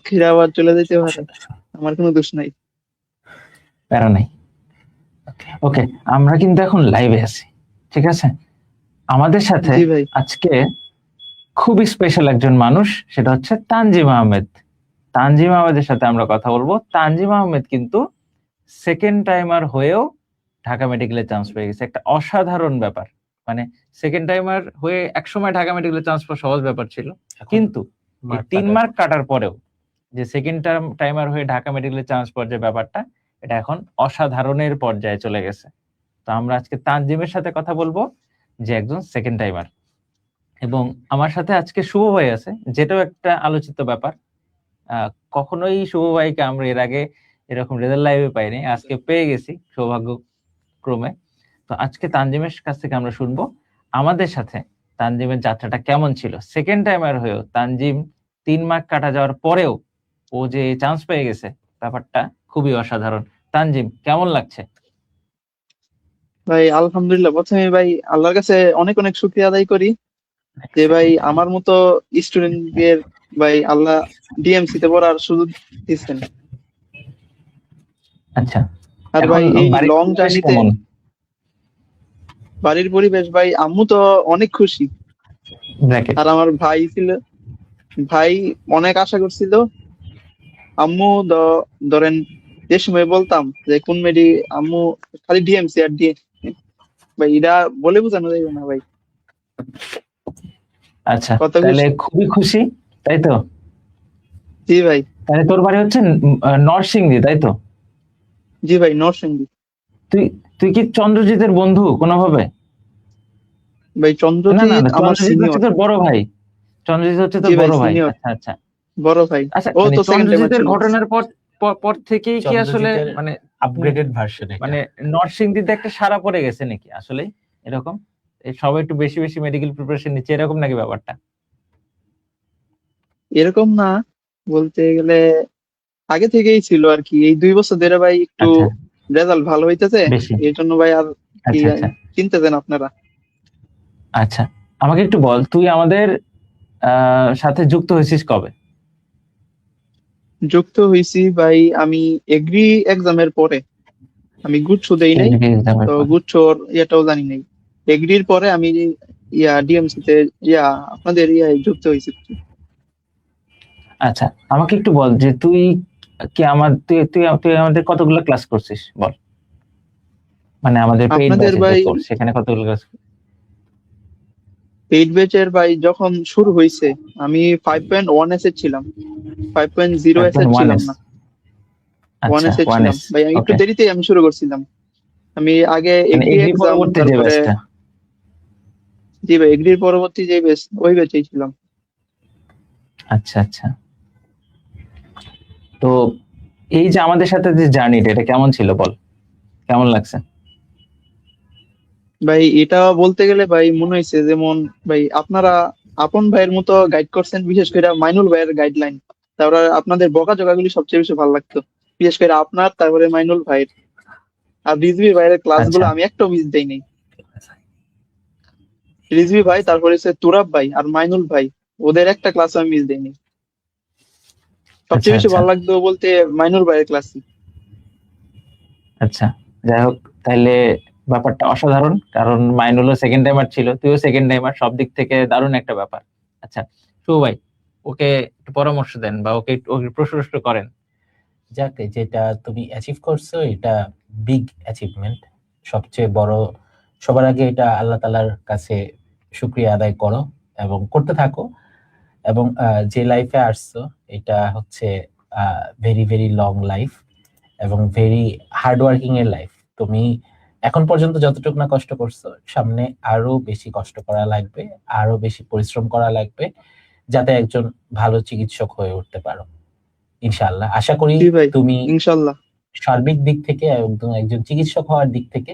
খেয়ে আবার চলে যেতে পারে, আমার কোনো দোষ নাই। প্যারা নাই। ওকে, আমরা কিন্তু এখন লাইভে আছি, ঠিক আছে? আমাদের সাথে জি ভাই। আজকে খুবই স্পেশাল একজন মানুষ, সেটা হচ্ছে তানজিম আহমেদ। তানজিম আহমেদের সাথে আমরা কথা বলবো। তানজিম আহমেদ কিন্তু সেকেন্ড টাইমার হয়েও ঢাকা মেডিকেলে চান্স পেয়ে গেছে। একটা অসাধারণ ব্যাপার। মানে সেকেন্ড টাইমার হয়ে একসময় ঢাকা মেডিকেলে চান্স পাওয়া সহজ ব্যাপার ছিল, কিন্তু এই 3 মার্ক কাটার পরেও যে সেকেন্ড টাইমার হয়ে ঢাকা মেডিকেলে চান্স পাওয়ার যে ব্যাপারটা, এটা এখন অসাধারণের পর্যায়ে চলে গেছে। তো আমরা আজকে তানজিমের সাথে কথা বলবো, যে একজন সেকেন্ড টাইমার। এবং আমার সাথে আজকে শুভ ভাই আছে, যেটাও একটা আলোচিত ব্যাপার। কখনোই শুভ ভাইকে আমরা এর আগে এরকম রেজাল্ট লাইভে পাইনি, আজকে পেয়ে গেছি সৌভাগ্যক্রমে। তো আজকে তানজিমের কাছ থেকে আমরা শুনবো আমাদের সাথে তানজিমের যাত্রাটা কেমন ছিল। সেকেন্ড টাইমার হয়েও তানজিম 3 মার্ক কাটা যাওয়ার পরেও ও যে চান্স পেয়ে গেছে, ব্যাপারটা খুবই অসাধারণ। তানজিম, কেমন লাগছে? ভাই আলহামদুলিল্লাহ, প্রথমে ভাই আল্লাহর কাছে অনেক অনেক শুকরিয়া আদায় করি যে ভাই আমার মতো স্টুডেন্টদের ভাই আল্লাহ ডিএমসি তে পড়ার সুযোগ দিচ্ছেন। আচ্ছা, আর এখন ভাই এই বাড়ির লং পরিবেশ জার্নিতে কেমন? বাড়ির পরিবেশ ভাই, আম্মু তো অনেক খুশি। ব্র্যাকেট। আর আমার ভাই ছিল, ভাই অনেক আশা করছিল। আম্মু ধরেন যে সময় বলতাম যে কোন মেডি, আম্মু খালি ডিএমসি আর ডিএমসি, ভাই এটা বলে বোঝানো যাবে না ভাই। আচ্ছা, কত তাহলে খুশি। খুবই খুশি, তাই তো? জি ভাই। তাহলে তোর বাড়ি হচ্ছে নরসিংদী, তাই তো? জি ভাই, নরসিংদী। তুই তুই কি চন্দ্রজিতের বন্ধু কোনোভাবে? ভাই না না চন্দ্রজিৎ না, আমার চন্দ্রজিৎ হচ্ছে সিনিয়র। তোর বড় ভাই। চন্দ্রজিৎ হচ্ছে জি তোর ভাই বড় ভাই। সিনিয়র, আচ্ছা আচ্ছা বড় ভাই। আচ্ছা, ও মানে তো সেকেন্ড টাইমার চন্দ্রজিতের ছিল। ঘটনার পর পর থেকেই কি আসলে চন্দ্রজিতের মানে আপগ্রেডেড ভার্সন এটা। মানে নরসিংদীতে একটা সাড়া পড়ে গেছে নাকি আসলে এরকম? সবাই একটু বেশি বেশি মেডিকেল প্রিপারেশন নিচ্ছে, এরকম নাকি ব্যাপারটা? এরকম না, বলতে গেলে আগে থেকেই ছিল আর কি। এই 2 বছর ধরে ভাই একটু আচ্ছা, রেজাল্ট ভালো হইতেছে, বেশি। এই জন্য ভাই আর কি আচ্ছা আচ্ছা চিন্তাছেন আপনারা। আচ্ছা, আমাকে একটু বল, তুই আমাদের সাথে যুক্ত হয়েছিস কবে? যুক্ত হইছি ভাই আমি এগ্রি এক্সামের পরে। আমি গুচ্ছ দেই নাই, এগ্রি এক্সামের তো পরে। গুচ্ছর ইয়েটাও জানি নাই। এগ্রির পরে আমি ডিএমসি তে আপনাদের যুক্ত হয়েছি। আচ্ছা, আমাকে একটু বল যে তুই কি আমার তুই তুই তুই আমাদের কতগুলো ক্লাস করছিস বল, মানে আমাদের পেইড আপনাদের ব্যাচের যে ভাই কোর্স, সেখানে কতগুলো ক্লাস? পেইড ব্যাচের ভাই যখন শুরু হয়েছে আমি 5.1 এস এর ছিলাম, 5.0 এস এর 5.1 ছিলাম এস। না, 1 আচ্ছা, এস এর 1 ছিলাম এস। ভাই। আমি একটু ওকে, দেরিতেই আমি শুরু করছিলাম। আমি আগে মানে এগ্রি এগ্রি এক্সাম, পরবর্তী যে তারপরে ব্যাচটা। জি ভাই এগ্রির পরবর্তী যে ব্যাচ, ওই ব্যাচেই ছিলাম। আচ্ছা আচ্ছা, তো এই যে আমাদের সাথে যে জার্নিটা, এটা কেমন ছিল বল, কেমন লাগছে? ভাই এটা বলতে গেলে ভাই মনে হয়েছে যেমন ভাই আপনারা আপন ভাইয়ের মতো গাইড করছেন, বিশেষ করে মাইনুল ভাইয়ের গাইডলাইন, তারপরে আপনাদের বকাঝকাগুলি সবচেয়ে বেশি ভালো লাগতো, বিশেষ করে আপনার, তারপরে মাইনুল ভাইয়ের। আর রিজভি ভাইয়ের ক্লাসগুলো আচ্ছা আমি একটাও মিস দেই নাই। রিজভি ভাই, তারপরে হচ্ছে তুরাব ভাই আর মাইনুল ভাই, ওদের একটা ক্লাস আমি মিস দেইনি। আচ্ছা সবচেয়ে বেশি আচ্ছা ভালো লাগতো বলতে মাইনুল ভাইয়ের ক্লাস। আচ্ছা, যাই হোক, তাহলে ব্যাপারটা অসাধারণ, কারণ মাইনুলও সেকেন্ড টাইমার ছিল, তুইও সেকেন্ড টাইমার, সব দিক থেকে দারুণ একটা ব্যাপার। আচ্ছা, শুভ ভাই, ওকে একটু পরামর্শ দেন বা ওকে প্রশ্ন করেন। যাক, যেটা তুমি অ্যাচিভ করছো এটা বিগ অ্যাচিভমেন্ট, সবচেয়ে বড়। সবার আগে এটা আল্লাহ তাআলার কাছে শুকরিয়া আদায় করো এবং করতে থাকো। এবং যে লাইফে আসছো এটা হচ্ছে ভেরি ভেরি লং লাইফ এবং ভেরি হার্ড ওয়ার্কিং এর লাইফ। তুমি এখন পর্যন্ত যতটুকু না কষ্ট করছো, সামনে আরো বেশি কষ্ট করা লাগবে, আরো বেশি পরিশ্রম করা লাগবে, যাতে একজন ভালো চিকিৎসক হয়ে উঠতে পারো। ইনশাআল্লাহ আশা করি জি ভাই, তুমি ইনশাল্লাহ। সার্বিক দিক থেকে একজন চিকিৎসক হওয়ার দিক থেকে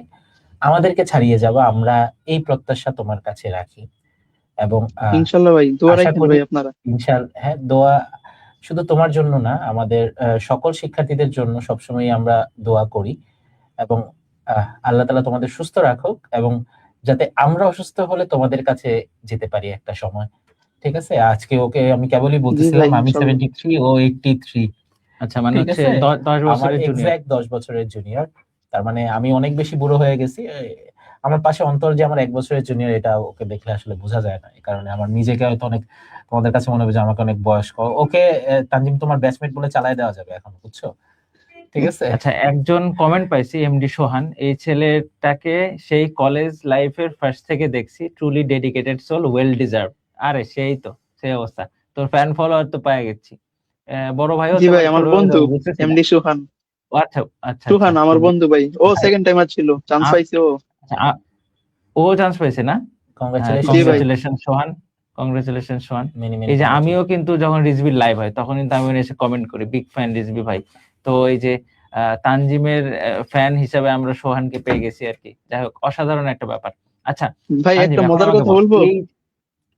আমাদেরকে ছাড়িয়ে যাবা, আমরা এই প্রত্যাশা তোমার কাছে রাখি। এবং ইনশাল্লাহ ভাই, দোয়া আশা রাখেন করি ভাই আপনারা। হ্যাঁ, দোয়া শুধু তোমার জন্য না, আমাদের সকল শিক্ষার্থীদের জন্য সবসময় আমরা দোয়া করি। এবং আল্লাহ তাআলা তোমাদের সুস্থ রাখুক, এবং যাতে আমরা অসুস্থ হলে তোমাদের কাছে যেতে পারি একটা সময়। ঠিক আছে, আজকে ওকে আমি কেবলই জি বলতেছিলাম ভাই, আমি ইনশাল্লাহ। 73 ও 83। আচ্ছা, মানে ঠিক হচ্ছে আছে, 10 আমার বছরের জুনিয়র। এক্সাক্ট 10 বছরের জুনিয়র। তার মানে আমি অনেক বেশি বুড়ো হয়ে গেছি। আমার পাশে অন্তর যে আমার 1 বছরের জুনিয়র, এটা ওকে দেখলে আসলে বোঝা যায় না। এই কারণে আমার নিজেকে হয়তো অনেক, তোমাদের কাছে মনে হবে যে আমাকে অনেক বয়স্ক। ওকে তানজিম তোমার ব্যাচমেট বলে চালাই দেওয়া যাবে এখন, বুঝছো? ঠিক আছে। আচ্ছা, একজন কমেন্ট পাইছি, এমডি সোহান, এই ছেলেটাকে সেই কলেজ লাইফের ফার্স্ট থেকে দেখছি, truly dedicated soul, well deserve. আরে সেই তো, সেই অবস্থা, তোর ফ্যান ফলোয়ার তো পেয়ে গেছি। বড় ভাই জি হতে ভাই, পারে, আমার ছোট ভাই হতে বন্ধু পারে, বুঝতেছি না। এমডি সুহান। ও আচ্ছা, আচ্ছা, আচ্ছা, সুহান আমার খুবই বন্ধু ভাই, ও ভাই। সেকেন্ড টাইমার ছিল, চান্স আ- পাইছে ও। আচ্ছা, ও চান্স পাইছে না? কংগ্রাচুলেশন জি ভাই। কংগ্রেচুলেশন সোহান, কংগ্রেচুলেশন সোহান। মেনি মেনি এই যে কংগ্রাচুলেশন। আমিও কিন্তু যখন রিজবির লাইভ হয় তখন কিন্তু আমি এসে কমেন্ট করি, বিগ ফ্যান রিজবি ভাই। তো এই যে তানজিমের ফ্যান হিসেবে আমরা সোহানকে পেয়ে গেছি আর কি। যাই হোক, অসাধারণ একটা ব্যাপার। আচ্ছা ভাই তানজিম, একটা এখন মজার আমাকে কথা বল বলবো এই,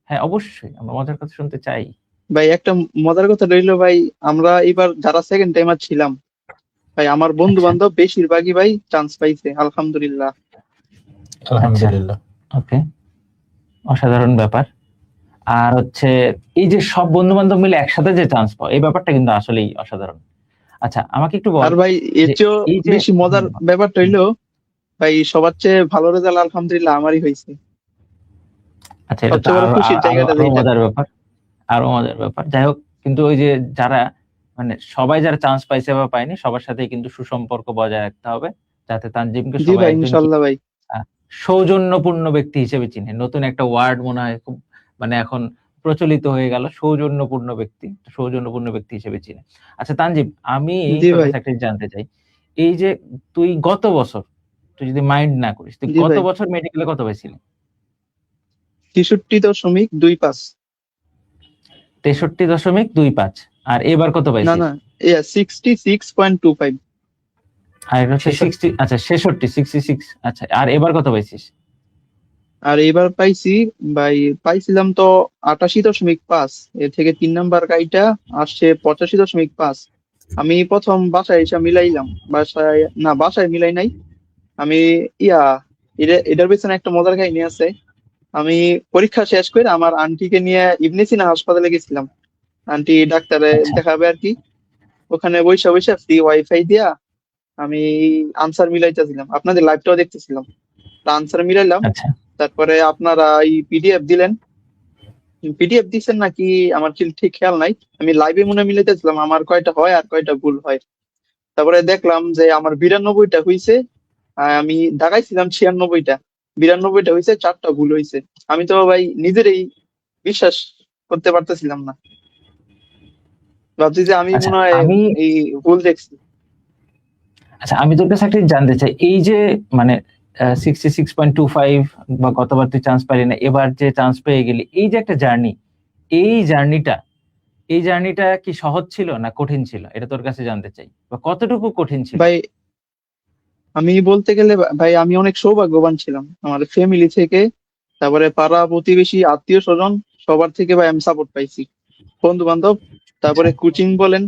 হ্যাঁ অবশ্যই, আমরা মজার কথা শুনতে চাই। ভাই, একটা মজার কথা রইলো ভাই। আমরা এবার যারা সেকেন্ড টাইমার ছিলাম ভাই, আমার বন্ধু আচ্ছা, বান্ধব বেশিরভাগই ভাই চান্স পাইছে, আলহামদুলিল্লাহ। আচ্ছা, আলহামদুলিল্লাহ। ওকে, অসাধারণ ব্যাপার। আর হচ্ছে এই যে সব বন্ধু বান্ধব মিলে একসাথে যে চান্স পাও, এই ব্যাপারটা কিন্তু আসলেই অসাধারণ। আচ্ছা, আমাকে একটু বল আর ভাই এর যে চেয়েও এই যে, বেশি মজার হুম, ব্যাপারটা হুম, হইলো ভাই, সবার চেয়ে ভালো রেজাল্ট আলহামদুলিল্লাহ আমারই হয়েছে। আচ্ছা, এটা তো সবচেয়ে বড় আরো খুশির আরো জায়গাটা আরো যেটা। মজার ব্যাপার, আরো মজার ব্যাপার। যাই হোক, কিন্তু ওই যে যারা, মানে সবাই যারা চান্স পাইছে বা পায়নি, সবার সাথে কিন্তু সুসম্পর্ক বজায় রাখতে হবে, যাতে তানজিমকে জি সবাই ভাই, একজন কি ইনশাল্লাহ ভাই। সৌজন্যপূর্ণ ব্যক্তি হিসেবে চিনে। নতুন একটা ওয়ার্ড মনে হয় খুব, মানে এখন প্রচলিত হয়ে গেল, সৌজন্যপূর্ণ ব্যক্তি, সৌজন্যপূর্ণ ব্যক্তি হিসেবে চিনে। আচ্ছা তানজিম, আমি জি তোর ভাই। কাছে একটা জিনিস জানতে চাই। এই যে তুই গত বছর, তুই যদি মাইন্ড না করিস, তুই জি গত ভাই, বছর মেডিকেলে কত পাইছিলি? 63.25। 63.25। আর এবার কত না পাইছিস? না, 66.25। আর এটা হচ্ছে 66। 60, আচ্ছা 66। আচ্ছা, আর এবার কত পাইছিস? আর এবার পাইছি ভাই, পাইছিলাম তো 88.5। এর থেকে 3 নাম্বার গাড়িটা আসছে 85.5। আমি প্রথম বাসায় এসে মিলাইলাম, বাসায় না, বাসায় মিলাই নাই আমি। ইয়া, এটার পেছনে একটা মজার কাহিনী আছে। আমি পরীক্ষা শেষ করে আমার আন্টিকে নিয়ে ইবনে সিনা হাসপাতালে গেছিলাম, আন্টি ডাক্তারে আচ্ছা, দেখাবে আর কি। ওখানে বৈশা বৈশা ফ্রি ওয়াইফাই দিয়া আমি আনসার মিলাইতেছিলাম, আপনাদের লাইভটাও দেখতেছিলাম। আনসার মিলাইলাম, আচ্ছা, তারপরে আপনারা এই পিডিএফ দিলেন। পিডিএফ দিচ্ছেন নাকি আমার ঠিক খেয়াল নাই। আমি লাইভে মনে মিলাইতেছিলাম আমার কয়টা হয় আর কয়টা ভুল হয়। তারপরে দেখলাম যে আমার 92টা হয়েছে, আমি দাগাইছিলাম 96টা। 92টা হয়েছে, 4টা ভুল হয়েছে। আমি তো ভাই নিজেরই বিশ্বাস করতে পারতেছিলাম না, ভাবছি যে আমি আচ্ছা, মনে হয় আমি এই ভুল দেখছি। আচ্ছা, আমি তোর কাছে একটা জিনিস জানতে চাই। এই যে মানে 66.25, বা গতবার তুই চান্স পাইলি না, এবার যে চান্স পেয়ে গেলি, এই যে একটা জার্নি, এই জার্নিটা, এই জার্নিটা কি সহজ ছিল না কঠিন ছিল, এটা তোর কাছে জানতে চাই, বা কতটুকু কঠিন ছিল? ভাই আমি বলতে গেলে ভাই, আমি অনেক সৌভাগ্যবান ছিলাম। আমার ফ্যামিলি থেকে, তারপরে পাড়া প্রতিবেশী আত্মীয় স্বজন, সবার থেকে ভাই আমি সাপোর্ট পাইছি। বন্ধু বান্ধব, আচ্ছা, তারপরে কোচিং বলেন,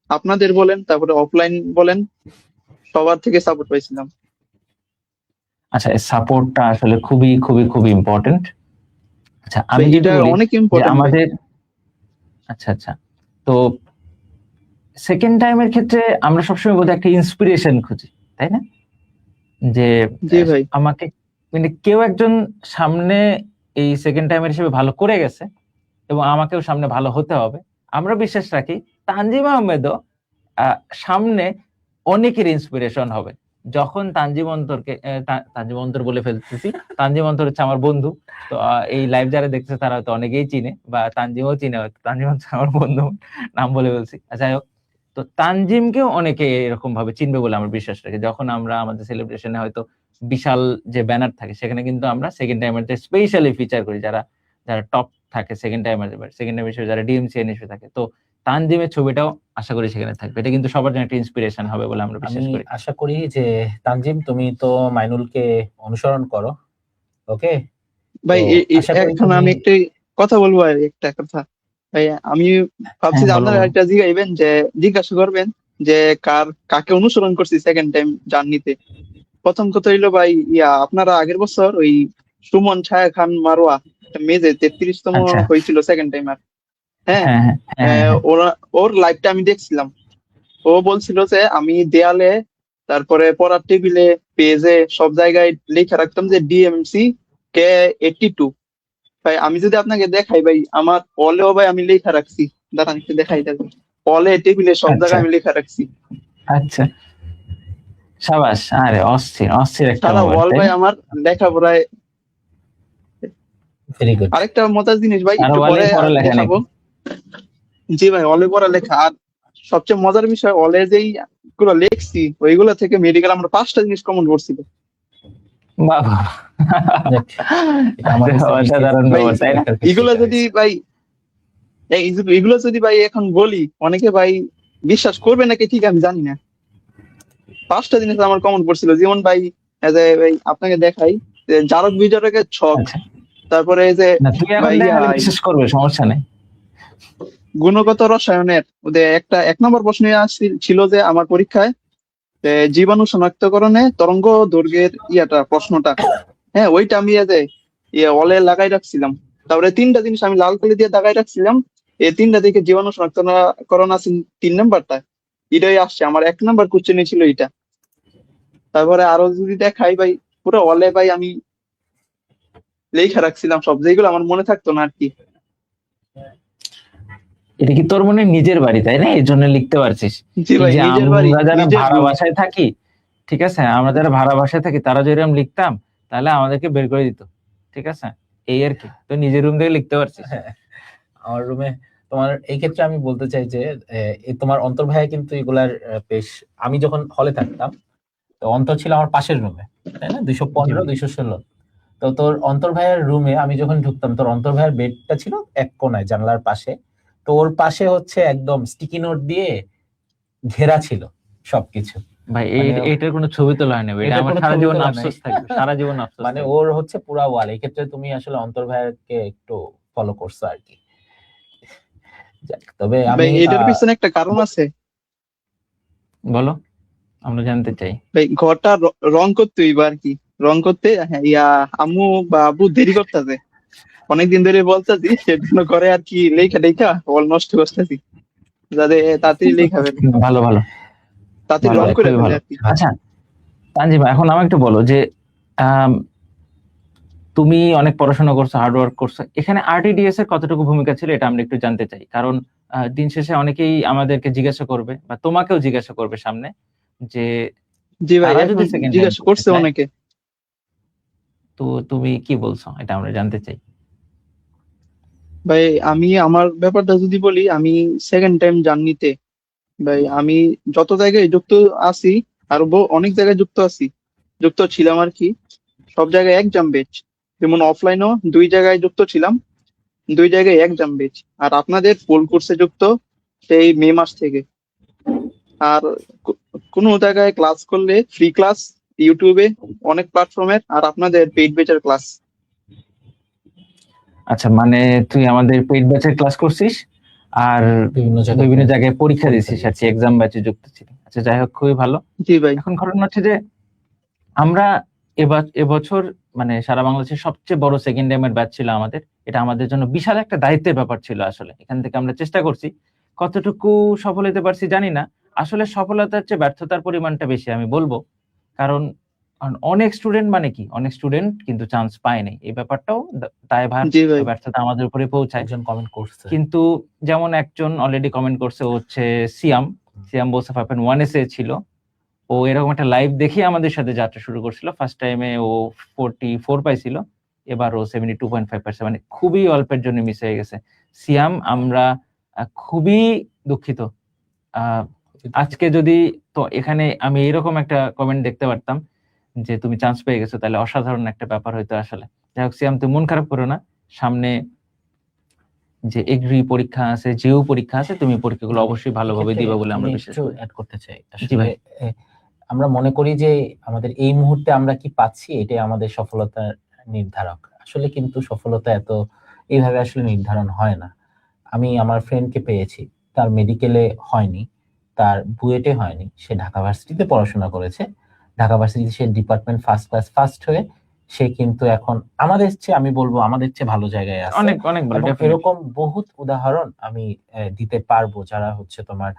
আপনাদের বলেন, তারপরে অফলাইন বলেন, সবার থেকে সাপোর্ট পাইছিলাম আচ্ছা, সাপোর্টটা আসলে খুবই খুবই খুবই ইম্পর্টেন্ট। আচ্ছা, ভাই। আমি যদি এটা বলি অনেক যে ইম্পর্টেন্ট ভাই। আমাদের, আচ্ছা, আচ্ছা, তো সেকেন্ড টাইমের ক্ষেত্রে আমরা সবসময় বোধহয় একটা ইন্সপিরেশন খুঁজি, তাই না? যে জি ভাই। আমাকে, মানে কেউ একজন সামনে এই সেকেন্ড টাইমের হিসেবে ভালো করে গেছে এবং আমাকেও সামনে ভালো হতে হবে, আমরা বিশ্বাস রাখি তানজিম আহমেদও সামনে অনেকের ইন্সপিরেশন হবে। যখন তানজিম অন্তরকে, তানজিম অন্তর বলে ফেলতেছি, তানজিম অন্তর হচ্ছে আমার বন্ধু। তো এই লাইভ যারা দেখতেছে তারা হয়তো অনেকেই চিনে, বা তানজিমও চিনে, হয়তো তানজিম হচ্ছে আমার বন্ধু, নাম বলে বলছি। যাই হোক, তো তানজিমকেও অনেকে এরকম ভাবে চিনবে বলে আমরা বিশ্বাস রাখি। যখন আমরা আমাদের সেলিব্রেশনে হয়তো বিশাল যে ব্যানার থাকে, সেখানে কিন্তু আমরা সেকেন্ড টাইমের স্পেশালি ফিচার করি, যারা যারা টপ থাকে সেকেন্ড টাইমের, সেকেন্ড টাইম হিসেবে যারা ডিএমসি এসে থাকে, তো তানজিমের ছবিটাও আশা করি সেখানে থাকবে। এটা কিন্তু সবার জন্য একটা ইন্সপিরেশন হবে বলে আমরা আমি বিশ্বাস করি। আশা করি যে তানজিম তুমি তো মাইনুলকে অনুসরণ করো, ওকে? তো ভাই আশা করি এখন তুমি, আমি একটা কথা বলবো, আর একটা কথা ভাই। আমি ভাবছি হ্যাঁ, যে বলো, আপনারা বলো। একটা জিগাইবেন, যে জিজ্ঞাসা করবেন যে কাকে অনুসরণ করছি সেকেন্ড টাইম জার্নিতে। প্রথম কথা হইলো ভাই, আপনারা আগের বছর ওই সুমন ছায়া খান মারোয়া, মেজে 33তম আচ্ছা, হয়েছিল সেকেন্ড টাইমার। হ্যাঁ, হ্যাঁ হ্যাঁ হ্যাঁ হ্যাঁ, ওর লাইভটা আমি দেখছিলাম। ও বলছিল যে আমি দেয়ালে, তারপরে পড়ার টেবিলে, পেজে, সব জায়গায় লেখা রাখতাম যে ডিএমসি K82। ভাই আমি যদি আপনাকে দেখাই ভাই, আমার অলেও ভাই আমি লেখা রাখছি। দাঁড়ান একটু দেখাই যাবে, অলে টেবিলে সব আচ্ছা জায়গায় আমি লেখা রাখছি। আচ্ছা, সাবাস, আরে অস্থির অস্থির একটা সারা মোমেন্ট, ওয়াল তাই ভাই না? আমার লেখাপড়ায়। Very good. আরেকটা মজার জিনিস ভাই, সারা একটু ওয়ালে পরে পড়ালেখা দেখাবো। নাকি? জি ভাই, অলে পড়া লেখা। আর সবচেয়ে মজার বিষয়, অলে যেই গুলো লিখছি ওইগুলো থেকে মেডিকেল আমরা 5টা জিনিস কমন করছিল। বাবা, যাক, এটা আমার কাছে বিশেষ অসাধারণ ভাই ব্যাপার, তাই না? একটা এগুলো বিষয় যদি হয়েছে। ভাই এগুলো যদি ভাই এখন বলি, অনেকে ভাই বিশ্বাস করবে নাকি ঠিক আমি জানি না। 5টা জিনিস আমার কমন পড়ছিল, যেমন ভাই এই যে ভাই আপনাকে দেখাই, যে জারক বিজারকের ছক, আচ্ছা, তারপরে এই যে না তুই এখন ভাই দেখালে বিশ্বাস করবে, সমস্যা নেই। গুণগত রসায়নের ওদের একটা 1 নম্বর প্রশ্ন ছিল যে আমার পরীক্ষায়, যে জীবাণু শনাক্তকরণে তরঙ্গ দৈর্ঘ্যের প্রশ্নটা। হ্যাঁ, ওইটা আমি এই যে অলে লাগাই রাখছিলাম। তারপরে 3টা জিনিস আমি লাল কালি দিয়ে দাগাই রাখছিলাম, এই 3টা দিকে জীবাণু শনাক্তকরণ আছে 3 নাম্বারটা, এটাই আসছে আমার 1 নাম্বার কোশ্চেনে ছিল এটা। তারপরে আরো যদি দেখাই ভাই, পুরো অলে ভাই আমি লেখা রাখছিলাম সব, যেগুলো আমার মনে থাকতো না আর কি। এটা কি তোর মনে হয় নিজের বাড়ি, তাই না? এই জন্য লিখতে পারছিস। জি এই ভাই, যে নিজের বাড়ি, আমরা যারা নিজের ভাড়া রুম। বাসায় থাকি, ঠিক আছে, আমরা যারা ভাড়া বাসায় থাকি তারা যদি এরকম লিখতাম, তাহলে আমাদেরকে বের করে দিত, ঠিক আছে? এই আর কি, তো নিজের রুম থেকে লিখতে পারছিস। হ্যাঁ, আমার রুমে তোমার এই ক্ষেত্রে আমি বলতে চাই যে তোমার অন্তর ভাইয়া কিন্তু এগুলার বেশ, আমি যখন হলে থাকতাম তো অন্তর ছিল আমার পাশের রুমে, তাই না, 215 216। তো তোর অন্তর ভাইয়ের রুমে আমি যখন ঢুকতাম, তোর অন্তর ভাইয়ের বেডটা ছিল এক কোনায় জানলার পাশে। তো ওর পাশে হচ্ছে একদম স্টিকি নোট দিয়ে ঘেরা ছিল সবকিছু। ভাই মানে এইটার কোনো ছবি তোলা হয়নি ভাই, এটা এটার আমার কোনো সারা ছবি জীবন তোলা নাই। আফসোস থাকবে, সারা জীবন আফসোস মানে থাকবে। ওর হচ্ছে পুরা ওয়াল। এই ক্ষেত্রে তুমি আসলে অন্তর ভাইয়াকে একটু ফলো করছো আর কি। যাক, তবে ভাই আমি এটার পিছনে একটা কারণ আছে বলো, আমরা জানতে চাই। ভাই। ঘরটা রং করতে হইবা আর কি, রং করতে। হ্যাঁ, আম্মু বা আব্বু দেরি করতেছে, অনেকদিন ধরে বলতেছি, সেজন্য করে আর কি লেখা টেখা ওয়াল নষ্ট করতেছি, যাতে তাড়াতাড়ি লেখা ফেলে, ভালো ভালো তাড়াতাড়ি ভালো রং ভাই, করে খুবই ফেলে ভালো। আর কি। আচ্ছা তানজিম, এখন আমাকে একটু বলো যে আম, তুমি অনেক পড়াশোনা করছো, হার্ড ওয়ার্ক করছো, এখানে আরটিডিএস এর কতটুকু ভূমিকা ছিল এটা আমরা একটু জানতে চাই। কারণ দিন শেষে অনেকেই আমাদেরকে জিজ্ঞাসা করবে বা তোমাকেও জিজ্ঞাসা করবে সামনে, যে জি ভাই, তারা এখন যদি সেকেন্ড টাইম জিজ্ঞাসা করতে করছে চায়, অনেকে। তো তুমি কি বলছো এটা আমরা জানতে চাই। ভাই আমি আমার ব্যাপারটা যদি বলি, আমি সেকেন্ড টাইম জার্নিতে ভাই আমি যত জায়গায় যুক্ত আছি, আর অনেক জায়গায় যুক্ত ছিলাম আর কি। সব জায়গায় এক্সাম বেচ, যেমন অফলাইনও 2 জায়গায় যুক্ত ছিলাম, 2 জায়গায় এক্সাম বেচ। আর আপনাদের ফুল কোর্সে যুক্ত সেই মে মাস থেকে। আর কো- কোনো জায়গায় ক্লাস করলে ফ্রি ক্লাস, ইউটিউবে অনেক প্ল্যাটফর্মের, আর আপনাদের পেইড বেচার ক্লাস। আচ্ছা, মানে তুই আমাদের পেইড ব্যাচের ক্লাস করছিস আর বিভিন্ন জায়গায় পরীক্ষা দিছিস আর কি, এক্সাম ব্যাচে যুক্ত ছিলি। আচ্ছা যাই হোক, খুবই ভালো। জি ভাই। এখন ঘটনা হচ্ছে যে আমরা এবছর মানে সারা বাংলাদেশের সবচেয়ে বড় সেকেন্ড টাইমের ব্যাচ ছিল আমাদের। এটা আমাদের জন্য বিশাল একটা দায়িত্বের ব্যাপার ছিল আসলে। এখান থেকে আমরা চেষ্টা করছি, কতটুকু সফল হতে পারছি জানি না। আসলে সফলতার চেয়ে ব্যর্থতার পরিমাণটা বেশি আমি বলবো। কারণ অনেক স্টুডেন্ট, মানে কি অনেক স্টুডেন্ট কিন্তু চান্স পায়নি, এই ব্যাপারটাও দায়ভার জি ভাই। ব্যর্থতা আমাদের উপরে পৌঁছায়। একজন কমেন্ট করছে, কিন্তু যেমন একজন অলরেডি কমেন্ট করছে, ও হচ্ছে সিয়াম। সিয়াম বলছে 5.1 ছিল। ও এরকম একটা লাইভ দেখে আমাদের সাথে যাত্রা শুরু করছিল। ফার্স্ট টাইমে ও 44 পাইছিল, এবার ও 72.5 পাইছে, মানে খুবই অল্পের জন্য মিস হয়ে গেছে। সিয়াম, আমরা খুবই দুঃখিত। আজকে যদি তো এখানে আমি এরকম একটা কমেন্ট দেখতে পারতাম যে তুমি চান্স পেয়ে গেছো, তাহলে অসাধারণ একটা ব্যাপার হইতো আসলে। যাই হোক সিয়াম, তুমি মন খারাপ করো না, সামনে যে এগ্রি পরীক্ষা আছে, জিও পরীক্ষা আছে, তুমি পরীক্ষাগুলো অবশ্যই ভালোভাবে দিবা বলে আমরা বিশ্বাস করি। অ্যাড করতে চাই। জি ভাই। আসলে আমরা মনে করি যে আমাদের এই মুহূর্তে আমরা কি পাচ্ছি এটাই আমাদের সফলতার নির্ধারক। আসলে কিন্তু সফলতা এইভাবে আসলে নির্ধারণ হয় না। আমি আমার ফ্রেন্ডকে পেয়েছি, তার মেডিকেলে হয়নি, তার বুয়েটে হয়নি, সে ঢাকা ভার্সিটিতে পড়াশোনা করেছে। ঢাকা ভার্সিটিতে সে ডিপার্টমেন্ট ফার্স্ট ক্লাস ফার্স্ট হয়ে সে কিন্তু এখন আমাদের চেয়ে, আমি বলবো আমাদের চেয়ে ভালো জায়গায় আছে। অনেক অনেক ভালো, এবং ডেফিনেটলি। এরকম বহুত উদাহরণ আমি দিতে পারবো, যারা হচ্ছে তোমার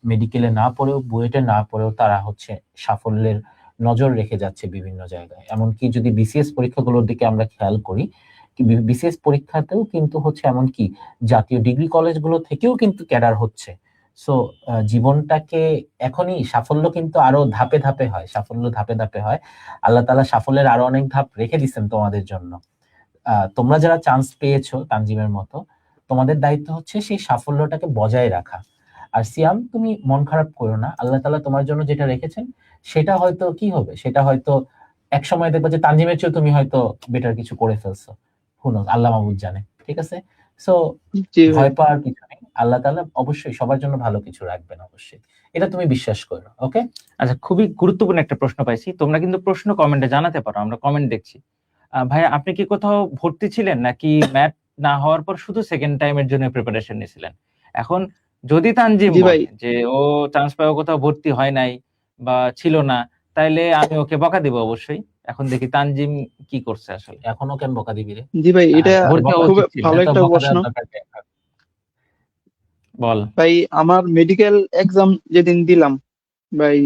মেডিকেলে না পড়েও, বুয়েটে না পড়েও তারা হচ্ছে সাফল্যের নজর রেখে যাচ্ছে বিভিন্ন জায়গায়। এমনকি যদি বিসিএস পরীক্ষাগুলোর দিকে আমরা খেয়াল করি, বিসিএস পরীক্ষাতেও কিন্তু হচ্ছে, এমনকি জাতীয় ডিগ্রি কলেজগুলো থেকেও কিন্তু ক্যাডার হচ্ছে। সো জীবনটাকে এখনই, সাফল্য কিন্তু আরো ধাপে ধাপে হয়, সাফল্য ধাপে ধাপে হয়। আল্লাহ তাআলা সাফল্যের আরো অনেক ধাপ রেখে দিচ্ছেন তোমাদের জন্য। তোমরা যারা চান্স পেয়েছো তানজিমের মতো, তোমাদের দায়িত্ব হচ্ছে সেই সাফল্যটাকে বজায় রাখা। আর সিয়াম, তুমি মন খারাপ করো না, আল্লাহ তাআলা তোমার জন্য যেটা রেখেছেন সেটা হয়তো কি হবে, সেটা হয়তো এক সময় দেখবে যে তানজিমের চেয়ে তুমি হয়তো বেটার কিছু করে ফেলছো। হুনো, আল্লাহ মাহবুব জানে। ঠিক আছে? সো জি ভাই। ভয় পাওয়ার কিছু নেই, আল্লাহ তাআলা অবশ্যই সবার জন্য ভালো কিছু রাখবেন, অবশ্যই। এটা তুমি বিশ্বাস করো। ওকে? আচ্ছা, খুবই গুরুত্বপূর্ণ একটা প্রশ্ন পাইছি। তোমরা কিন্তু প্রশ্ন কমেন্টে জানাতে পারো, আমরা কমেন্ট দেখছি। ভাইয়া, আপনি কি কোথাও ভর্তি ছিলেন, নাকি ম্যাথ না হওয়ার পর শুধু সেকেন্ড টাইমের জন্য প্রিপারেশন নিয়েছিলেন? এখন যদি তানজিম জি ভাই। বলে যে ও চান্স পাওয়া কোথাও ভর্তি হয় নাই বা ছিল না, তাইলে আমি ওকে বকা দিব অবশ্যই। এখন দেখি তানজিম কি করছে আসলে। এখনো কেন বকা দিবি রে? জি ভাই, এটা ভর্তি হওয়া খুব উচিত ছিল। ভালো এত একটা বকা প্রশ্ন। দেওয়ার দরকার নেই। বল। ভাই, আমার মেডিকেল এক্সাম যেদিন দিলাম ভাই,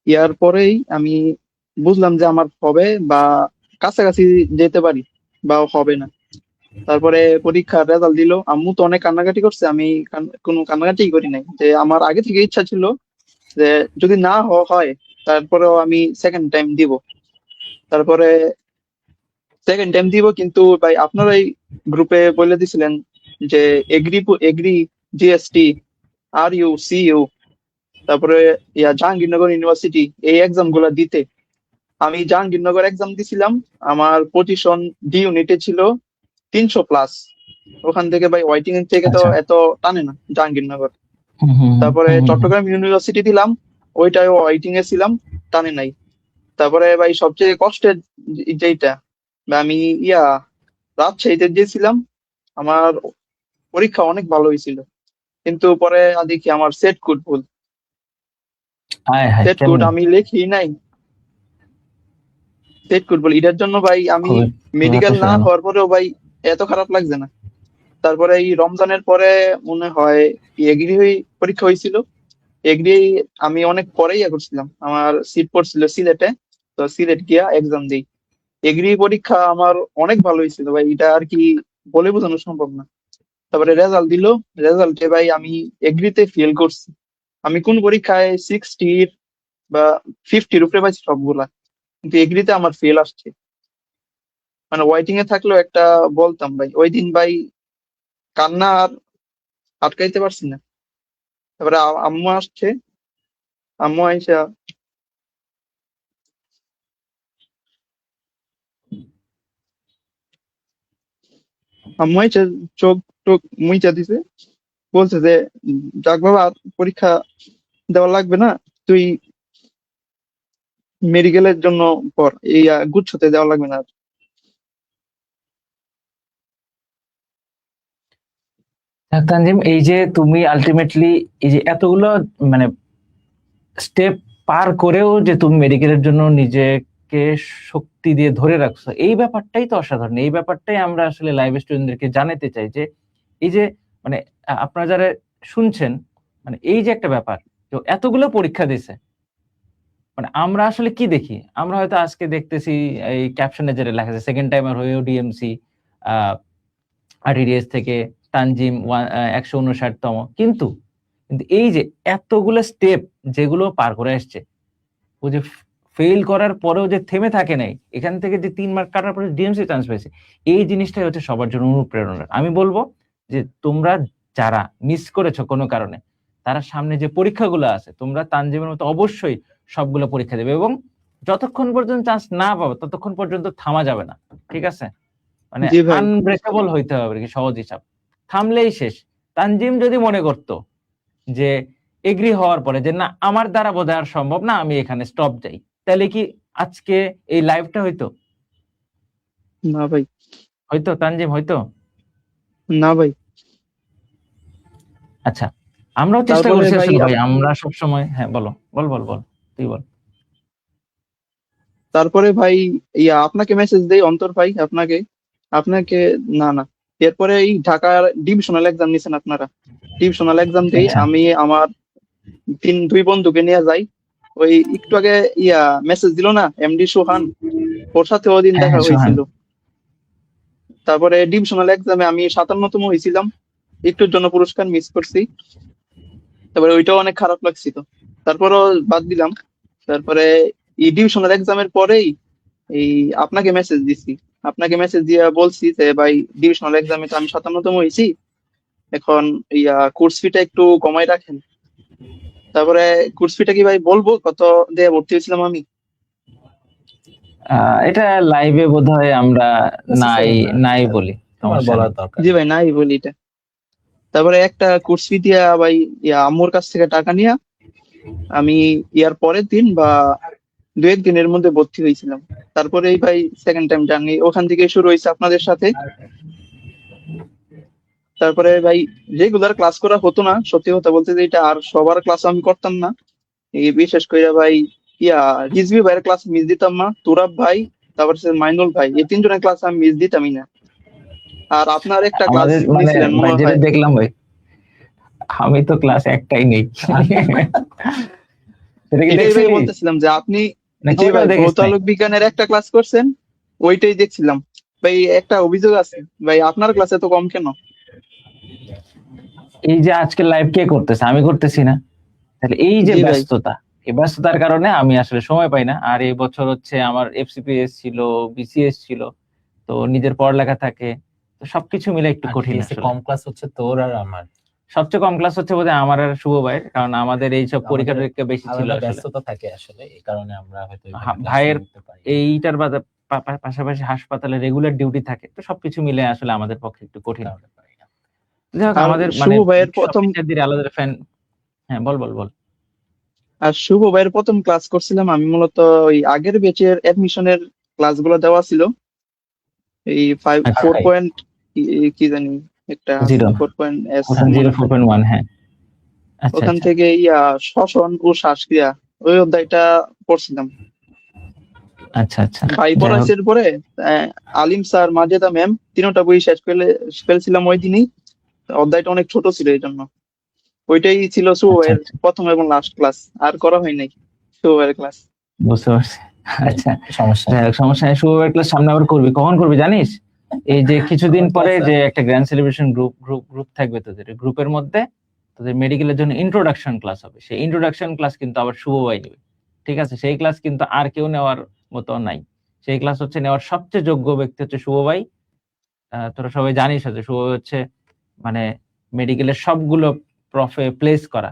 ইয়ার পরেই আমি বুঝলাম যে আমার হবে বা কাছাকাছি যেতে পারি বা হবে না। তারপরে পরীক্ষার রেজাল্ট দিল, আম্মু তো অনেক কান্নাকাটি করছে, আমি কোনো কান্নাকাটি করি নাই। যে আমার আগে থেকে ইচ্ছা ছিল যে যদি না হয় তারপরেও আমি সেকেন্ড টাইম দিব। তারপরে সেকেন্ড টাইম দিব, কিন্তু ভাই আপনারা এই গ্রুপে বলে দিছিলেন যে agri agri, GST, R U, C U, তারপরে জাহাঙ্গীরনগর ইউনিভার্সিটি, এই এক্সাম গুলা দিতে। আমি জাহাঙ্গীরনগর এক্সাম দিছিলাম, আমার পজিশন ডি ইউনিটে ছিল 300+। ওখান থেকে ভাই ওয়াইটিং এর থেকে তো আচ্ছা। এত টানে না জাহাঙ্গীরনগর। হুম হুম হুম তারপরে হুম হুম হুম। চট্টগ্রাম ইউনিভার্সিটি দিলাম, ওইটাও ওয়াইটিং এ ছিলাম, টানে নাই। তারপরে ভাই সবচেয়ে কষ্টের যেইটা, বা আমি রাজশাহীতে দিয়েছিলাম, আমার পরীক্ষা অনেক ভালো হয়েছিল, কিন্তু পরে দেখি আমার সেট কোড ভুল। হায় হায়, সেট কোড কেমনে? আমি লিখি নাই, সেট কোড ভুল। এটার জন্য ভাই আমি খুবই খুবই মেডিকেল না হতাশাজনক। হওয়ার পরেও ভাই এত খারাপ লাগছে না। তারপরে এই রমজানের পরে মনে হয় এগ্রি পরীক্ষা হয়েছিল। এগ্রি আমি অনেক পরেই করছিলাম, আমার সিট পড়ছিল সিলেটে, তো সিলেট গিয়া এক্সাম দিই। এগ্রি পরীক্ষা আমার অনেক ভালো হয়েছিল ভাই, এটা আর কি বলে বোঝানো সম্ভব না। তারপরে রেজাল্ট দিল, রেজাল্টে ভাই আমি এগ্রিতে ফেল করছি। আমি কোন পরীক্ষায় 60 বা 50-র উপরে পাইছি সবগুলা, কিন্তু এগ্রিতে আমার ফেল আসছে। মানে ওয়াইটিং এ থাকলেও একটা বলতাম ভাই, ওই দিন ভাই কান্না আর আটকাইতে পারছি না। তারপরে আম্মু আসছে, আম্মু আইসা আম্মু আইসা চোখ টোক মুইচা দিছে, বলছে যে যাক বাবা, আর পরীক্ষা দেওয়া লাগবে না, তুই মেডিকেলের জন্য পর, এই গুচ্ছতে দেওয়া লাগবে না আর। তানজিম, এই যে তুমি আলটিমেটলি এই যে এতগুলো মানে স্টেপ পার করেও যে তুমি মেডিকেলের জন্য নিজেকে শক্তি দিয়ে ধরে রাখছো, এই ব্যাপারটাই তো অসাধারণ। এই ব্যাপারটাই আমরা আসলে লাইভ স্টুডেন্টদেরকে জানাতে চাই যে এই যে মানে আপনারা যারা শুনছেন, মানে এই যে একটা ব্যাপার, যে এতগুলো পরীক্ষা দিছে, মানে আমরা আসলে কি দেখি? আমরা হয়তো আজকে দেখতেছি এই ক্যাপশনে যেটা লেখা আছে, সেকেন্ড টাইমার হয়েও ডিএমসি, আরটিডিএস থেকে তানজিম 159তম। কিন্তু কিন্তু এই যে এতগুলো স্টেপ যেগুলো পার করে আসছে, ও যে ফেল করার পরেও যে থেমে থাকে নাই, এখান থেকে যে 3 মার্ক কাটার পরে ডিএমসি চান্স পেয়েছে, এই জিনিসটাই হচ্ছে সবার জন্য অনুপ্রেরণার। আমি বলবো যে তোমরা যারা মিস করেছো কোনো কারণে, তারা সামনে যে পরীক্ষাগুলো আছে, তোমরা তানজিমের মতো অবশ্যই সবগুলো পরীক্ষা দেবে, এবং যতক্ষণ পর্যন্ত চান্স না পাবে ততক্ষণ পর্যন্ত থামা যাবে না। ঠিক আছে? মানে জি ভাই। আনব্রেকেবল হইতে হবে, কি সহজ হিসাব। থামলেই শেষ। তানজিম যদি মনে করতো যে এগ্রি হওয়ার পরে যে না, আমার দ্বারা বোধহয় আর সম্ভব না, আমি এখানে স্টপ যাই, তাহলে কি আজকে এই লাইভটা হইতো? না ভাই। হয়তো তানজিম, হয়তো। না ভাই। আচ্ছা, আমরাও চেষ্টা তারপরে করছি ভাই আসলে ভাই, আমরা সব সময়। হ্যাঁ বলো, বল বল বল, তুই বল। তারপরে ভাই আপনাকে মেসেজ দেই অন্তর ভাই, আপনাকে আপনাকে না না, এরপরে এই ঢাকার ডিভিশনাল এক্সাম নিছেন আপনারা, ডিভিশনাল এক্সাম দেই আচ্ছা আমি আমার দুই বন্ধুকে নিয়ে যাই। ওই একটু আগে মেসেজ দিল না এমডি সোহান, ওর সাথে ওদিন হ্যাঁ দেখা হ্যাঁ সোহান। হয়েছিল। তারপরে ডিভিশনাল এক্সামে আমি 57তম হয়েছিলাম, একটুর জন্য পুরস্কার মিস করছি। তারপরে ওইটাও অনেক খারাপ লাগছিল, তারপরও বাদ দিলাম। তারপরে এই ডিভিশনাল এক্সামের পরেই এই আপনাকে মেসেজ দিছি, আপনাকে মেসেজ দিয়ে বলছি যে ভাই ডিভিশনাল এক্সামে তো আমি 57তম হয়েছি, এখন কোর্স ফিটা একটু কমাই রাখেন। তারপরে কোর্স ফিটা কি ভাই বলবো কত দিয়ে ভর্তি হয়েছিলাম আমি? এটা লাইভে বোধহয় আমরা নাই Necessary না, নাই আচ্ছা, বলি, তোমার সমস্যা বলার নেই। দরকার জি নেই। ভাই নাই বলি এটা। তারপরে একটা কোর্স ফি দিয়া ভাই আম্মুর কাছ থেকে টাকা নিয়ে আমি ইয়ার পরের দিন বা 2-1 দিনের মধ্যে ভর্তি হয়েছিলাম। তারপরে এই ভাই সেকেন্ড টাইম জার্নি ওখান থেকে শুরু হয়েছে আপনাদের সাথে। তারপরে ভাই রেগুলার ক্লাস করা হতো না, সত্যি কথা বলতে যে এটা, আর সবার ক্লাস আমি করতাম না। এই বিশেষ করে ভাই রিজভি ভাইয়ের ক্লাস মিস দিতাম না, তুরাব ভাই, তারপর মাইনুল ভাই, এই তিনজনের ক্লাস আমি মিস দিতামই না। আর আপনার একটা ক্লাস আমাদের মানে নিয়েছিলেন ভাই মনে যেটা হয়। দেখলাম ভাই, আমি তো ক্লাস একটাই নেই। সেটা কি এটাই ভাই দেখছিলি বলতেছিলাম যে আপনি নাকি যে ওটাও ভাই দেখিস ভৌত নাই? আলোক বিজ্ঞানের একটা ক্লাস করছেন, ওইটাই দেখছিলাম। ভাই একটা অভিযোগ আছে ভাই, আপনার ক্লাসে তো কম কেন? এই যে আজকে লাইভ কে করতেছে, আমি করতেছি না। তাহলে এই যে জি ভাই। ব্যস্ততা, এই ব্যস্ততার কারণে আমি আসলে সময় পাই না। আর এই বছর হচ্ছে আমার এফসিপিএস ছিল, বিসিএস ছিল, তো নিজের পড়ালেখা থাকে, তো সবকিছু মিলে একটু আর কঠিন TS এ আসলে। কম ক্লাস হচ্ছে তোর আর আমার, সবচেয়ে কম ক্লাস হচ্ছে বোধহয় আমার আর শুভ ভাইয়ের, কারণ আমাদের এইসব পরীক্ষা আমাদের টরীক্ষা বেশি ছিল আলাদা আসলে। ব্যস্ততা থাকে আসলে, এই কারণে আমরা হয়তো ক্লাস ভাইয়ের নিতে পারি না। এইটার পাশাপাশি হাসপাতালে রেগুলার ডিউটি থাকে, তো সবকিছু মিলে আসলে আমাদের পক্ষে একটু কঠিন। কারণে পারি না। যাই হোক, আর আমাদের শুভ ভাইয়ের সব প্রথম টিচারদের আলাদা ফ্যান। হ্যাঁ বল বল বল। আর শুভ ভাইয়ের প্রথম ক্লাস করছিলাম আমি মূলত ওই আগের ব্যাচের অ্যাডমিশনের ক্লাসগুলো দেওয়া ছিল, এই আচ্ছা 4 ভাই, পয়েন্ট কি জানি একটা আছে, 0 4.S জিরো মনে ফোর হয়। পয়েন্ট ওয়ান হ্যাঁ। আচ্ছা ওখান আচ্ছা থেকে শ্বসন ও শ্বাসক্রিয়া, ওই অধ্যায়টা পড়ছিলাম। আচ্ছা আচ্ছা। ভাই যাই হোক, পড়াইছে পরে আলিম স্যার, মাজেদা ম্যাম, তিনটা বই শেষ ফেলছিলাম ওই দিনই। অধ্যায়টা অনেক ছোট ছিল এই জন্য। ওইটাই ছিল শুভ আচ্ছা ভাইয়ের আচ্ছা, প্রথম এবং লাস্ট ক্লাস, আর করা হয় নাই শুভ ভাইয়ের ক্লাস। বুঝতে পারছি। আচ্ছা, সমস্যা যাই নেই। হোক, সমস্যা নেই। শুভ ক্লাস সামনে আবার করবি, কখন করবি জানিস? এই যে কিছুদিন আমার পরে class যে একটা গ্র্যান্ড সেলিব্রেশন গ্রুপ থাকবে তোদের, গ্রুপের মধ্যে তোদের মেডিকেলের জন্য ইন্ট্রোডাকশন ক্লাস হবে। সেই ইন্ট্রোডাকশন ক্লাস কিন্তু আবার শুভ ভাই নেবে, ঠিক আছে? সেই ক্লাস কিন্তু আর কেউ নেওয়ার মতো নাই। সেই ক্লাস হচ্ছে নেওয়ার সবচেয়ে যোগ্য ব্যক্তি হচ্ছে শুভ ভাই। তোরা সবাই জানিস হচ্ছে শুভ ভাই হচ্ছে মানে মেডিকেলের সবগুলো প্রফে প্লেস করা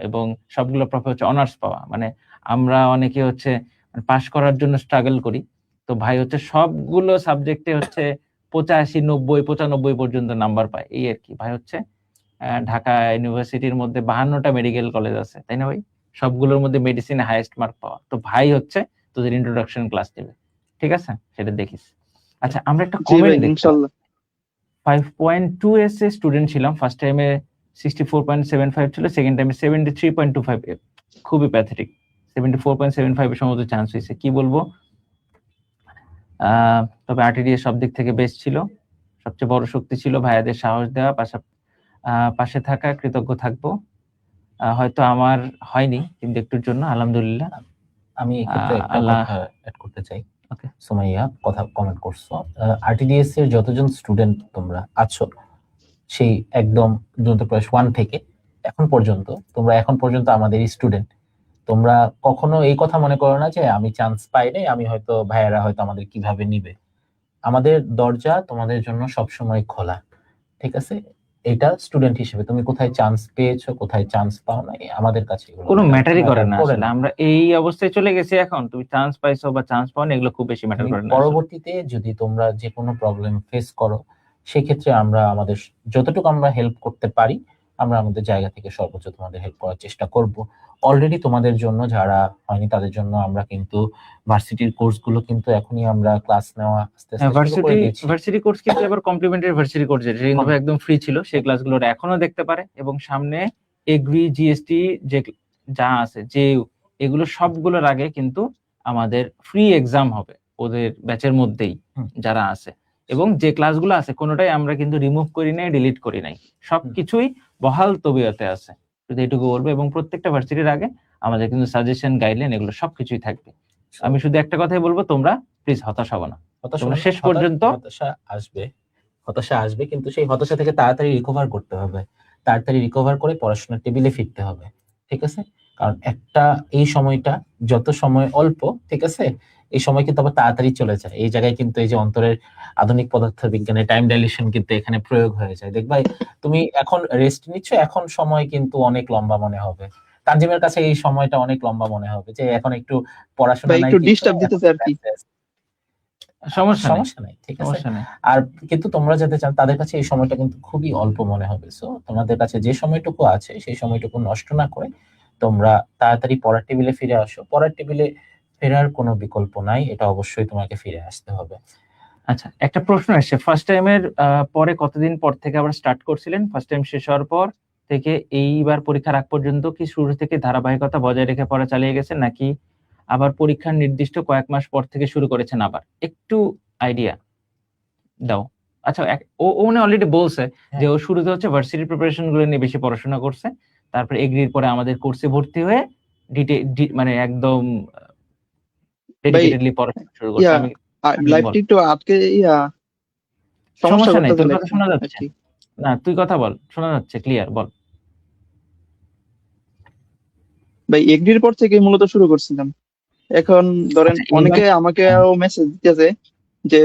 এবং সবগুলো প্রফে হচ্ছে অনার্স পাওয়া। মানে আমরা অনেকে হচ্ছে পাশ করার জন্য স্ট্রাগল করি, তো ভাই হচ্ছে সবগুলো সাবজেক্টে হচ্ছে 85, 90, 95 পর্যন্ত নাম্বার পায়, এই আর কি। ভাই হচ্ছে ঢাকা ইউনিভার্সিটির মধ্যে 52টা মেডিকেল কলেজ আছে, তাই না ভাই? সবগুলোর মধ্যে মেডিসিনে হাইয়েস্ট মার্ক পাওয়া, তো ভাই হচ্ছে তোদের ইন্ট্রোডাকশন ক্লাস নেবে, ঠিক আছে? সেটা দেখিস। আচ্ছা, আমরা একটা জি ভাই কমেন্ট দেখলাম, ইনশাল্লাহ। 5.2 এস এ স্টুডেন্ট ছিলাম ফার্স্ট টাইমে, 64.75 ছিল, সেকেন্ড টাইমে 73.25, খুবই প্যাথেটিক। 74.75 এর সম্ভবত চান্স হয়েছে, কি বলবো। তবে আরটিডিএ সব দিক থেকে বেস্ট ছিল, সবচেয়ে বড় শক্তি ছিল ভাইয়াদের সাহস দেওয়া, পাশে থাকা, কৃতজ্ঞ থাকবো। হয়তো আমার হয়নি, কিন্তু একটুর জন্য আলহামদুলিল্লাহ। আমি এক্ষেত্রে একটা আল্লাহ, কথা অ্যাড করতে চাই। ওকে। সুমাইয়া কথা কমেন্ট করছো, আরটিডিএস এর যতজন স্টুডেন্ট তোমরা আছো, সেই একদম ক্লাস 1 থেকে এখন পর্যন্ত, তোমরা এখন পর্যন্ত আমাদের স্টুডেন্ট। তোমরা কখনো এই কথা মনে করো না যে আমি চান্স পাই নাই, আমি হয়তো ভাইয়ারা হয়তো আমাদের কিভাবে নিবে। আমাদের দরজা তোমাদের জন্য সবসময় খোলা, ঠিক আছে? এটা স্টুডেন্ট হিসেবে তুমি কোথায় চান্স পেয়েছো, কোথায় চান্স পাও নাই, আমাদের কাছে এগুলো কোনো ম্যাটারই করে matter না আসলে। আমরা এই অবস্থায় চলে গেছি এখন, তুমি চান্স পাইছো বা চান্স পাওনি এগুলো খুব বেশি ম্যাটার করে না আসলে। পরবর্তীতে যদি তোমরা যে কোনো প্রবলেম ফেস করো, সেক্ষেত্রে আমরা আমাদের যতটুকু আমরা হেল্প করতে পারি, আমরা আমাদের জায়গা থেকে সর্বোচ্চ তোমাদের হেল্প করার চেষ্টা করব। অলরেডি তোমাদের জন্য যারা হয়নি তাদের জন্য আমরা কিন্তু ভার্সিটির কোর্সগুলো কিন্তু এখনই আমরা ক্লাস নেওয়া আস্তে আস্তে শুরু করে দিয়েছি। ভার্সিটি কোর্স কিন্তু এবার কমপ্লিমেন্টারি ভার্সিটি কোর্স, যেটা কিন্তু একদম ফ্রি ছিল, সেই ক্লাসগুলো ওরা এখনো দেখতে পারে। এবং সামনে এগ্রি, জিএসটি যে যা আছে, যে এগুলো সবগুলোর আগে কিন্তু আমাদের ফ্রি এক্সাম হবে ওদের ব্যাচের মধ্যেই হুম। যারা আছে, এবং যে ক্লাসগুলো আছে কোনোটাই আমরা কিন্তু রিমুভ করি নাই, ডিলিট করি নাই, সবকিছুই বহাল তবিয়তে আছে, শুধু এইটুকু বলবো। এবং প্রত্যেকটা ভার্সিটির আগে আমাদের কিন্তু সাজেশন, গাইডলাইন এগুলো সবকিছুই থাকবে। আমি শুধু একটা কথাই বলবো, তোমরা প্লিজ হতাশ হবো না, তোমরা শেষ পর্যন্ত হতাশা আসবে, কিন্তু সেই হতাশা থেকে তাড়াতাড়ি রিকভার করতে হবে, তাড়াতাড়ি রিকভার করে পড়াশোনার টেবিলে ফিরতে হবে, ঠিক আছে? কারণ এই সময়টা যত সময় অল্প, ঠিক আছে, এই সময় কিন্তু আবার তাড়াতাড়ি চলে যায়। এই জায়গায় কিন্তু এই যে অন্তরের আধুনিক পদার্থবিজ্ঞানের টাইম ডাইলেশন কিন্তু এখানে প্রয়োগ হয়ে যায়। দেখবা তুমি এখন রেস্ট নিচ্ছ, এখন সময় কিন্তু অনেক লম্বা মনে হবে। তানজিমের কাছে এই সময়টা অনেক লম্বা মনে হবে, যে এখন একটু পড়াশোনা ভাই নাই, একটু কিছু ডিস্টার্ব নাই, দিতেছে আর কি। সমস্যা নাই, ঠিক আছে? সমস্যা নেই। আর কিন্তু তোমরা যাতে চান, তাদের কাছে এই সময়টা কিন্তু খুবই অল্প মনে হবে। সো তোমাদের কাছে যে সময়টুকু আছে সেই সময়টুকু নষ্ট না করে তোমরা তাড়াতাড়ি পড়ার টেবিলে ফিরে আসো। পড়ার টেবিলে ফেরার কোনো বিকল্প নাই, এটা অবশ্যই তোমাকে ফিরে আসতে হবে। আচ্ছা, একটা প্রশ্ন এসেছে, ফার্স্ট টাইমের পরে কতদিন পর থেকে আবার স্টার্ট করছিলেন? ফার্স্ট টাইম শেষ হওয়ার পর থেকে এইবার পরীক্ষার আগ পর্যন্ত কি শুরু থেকে ধারাবাহিকতা বজায় রেখে পড়া চালিয়ে গেছেন, নাকি আবার পরীক্ষার নির্দিষ্ট কয়েক মাস পর থেকে শুরু করেছেন? আবার একটু আইডিয়া দাও। আচ্ছা, ও অলরেডি বলছে যে ও শুরুতে হচ্ছে ভার্সিটি প্রিপারেশন গুলো নিয়ে বেশি পড়াশোনা করছে, তারপর এগ্রির পরে আমাদের কোর্সে ভর্তি হয়ে মানে একদম ডেডিকেটেডলি পড়াশোনা শুরু করছে। আমি লাইভটি একটু আটকে সমস্যা সমস্যা নেই, করতেছে তোর কথা লাইভটা শোনা আর যাচ্ছে। কি। না, তুই কথা বল, শোনা যাচ্ছে ক্লিয়ার, বল। ভাই এগ্রির পর থেকে মূলত শুরু করছিলাম। এখন ধরেন আচ্ছা, অনেকে আমাকেও মেসেজ দিতেছে যে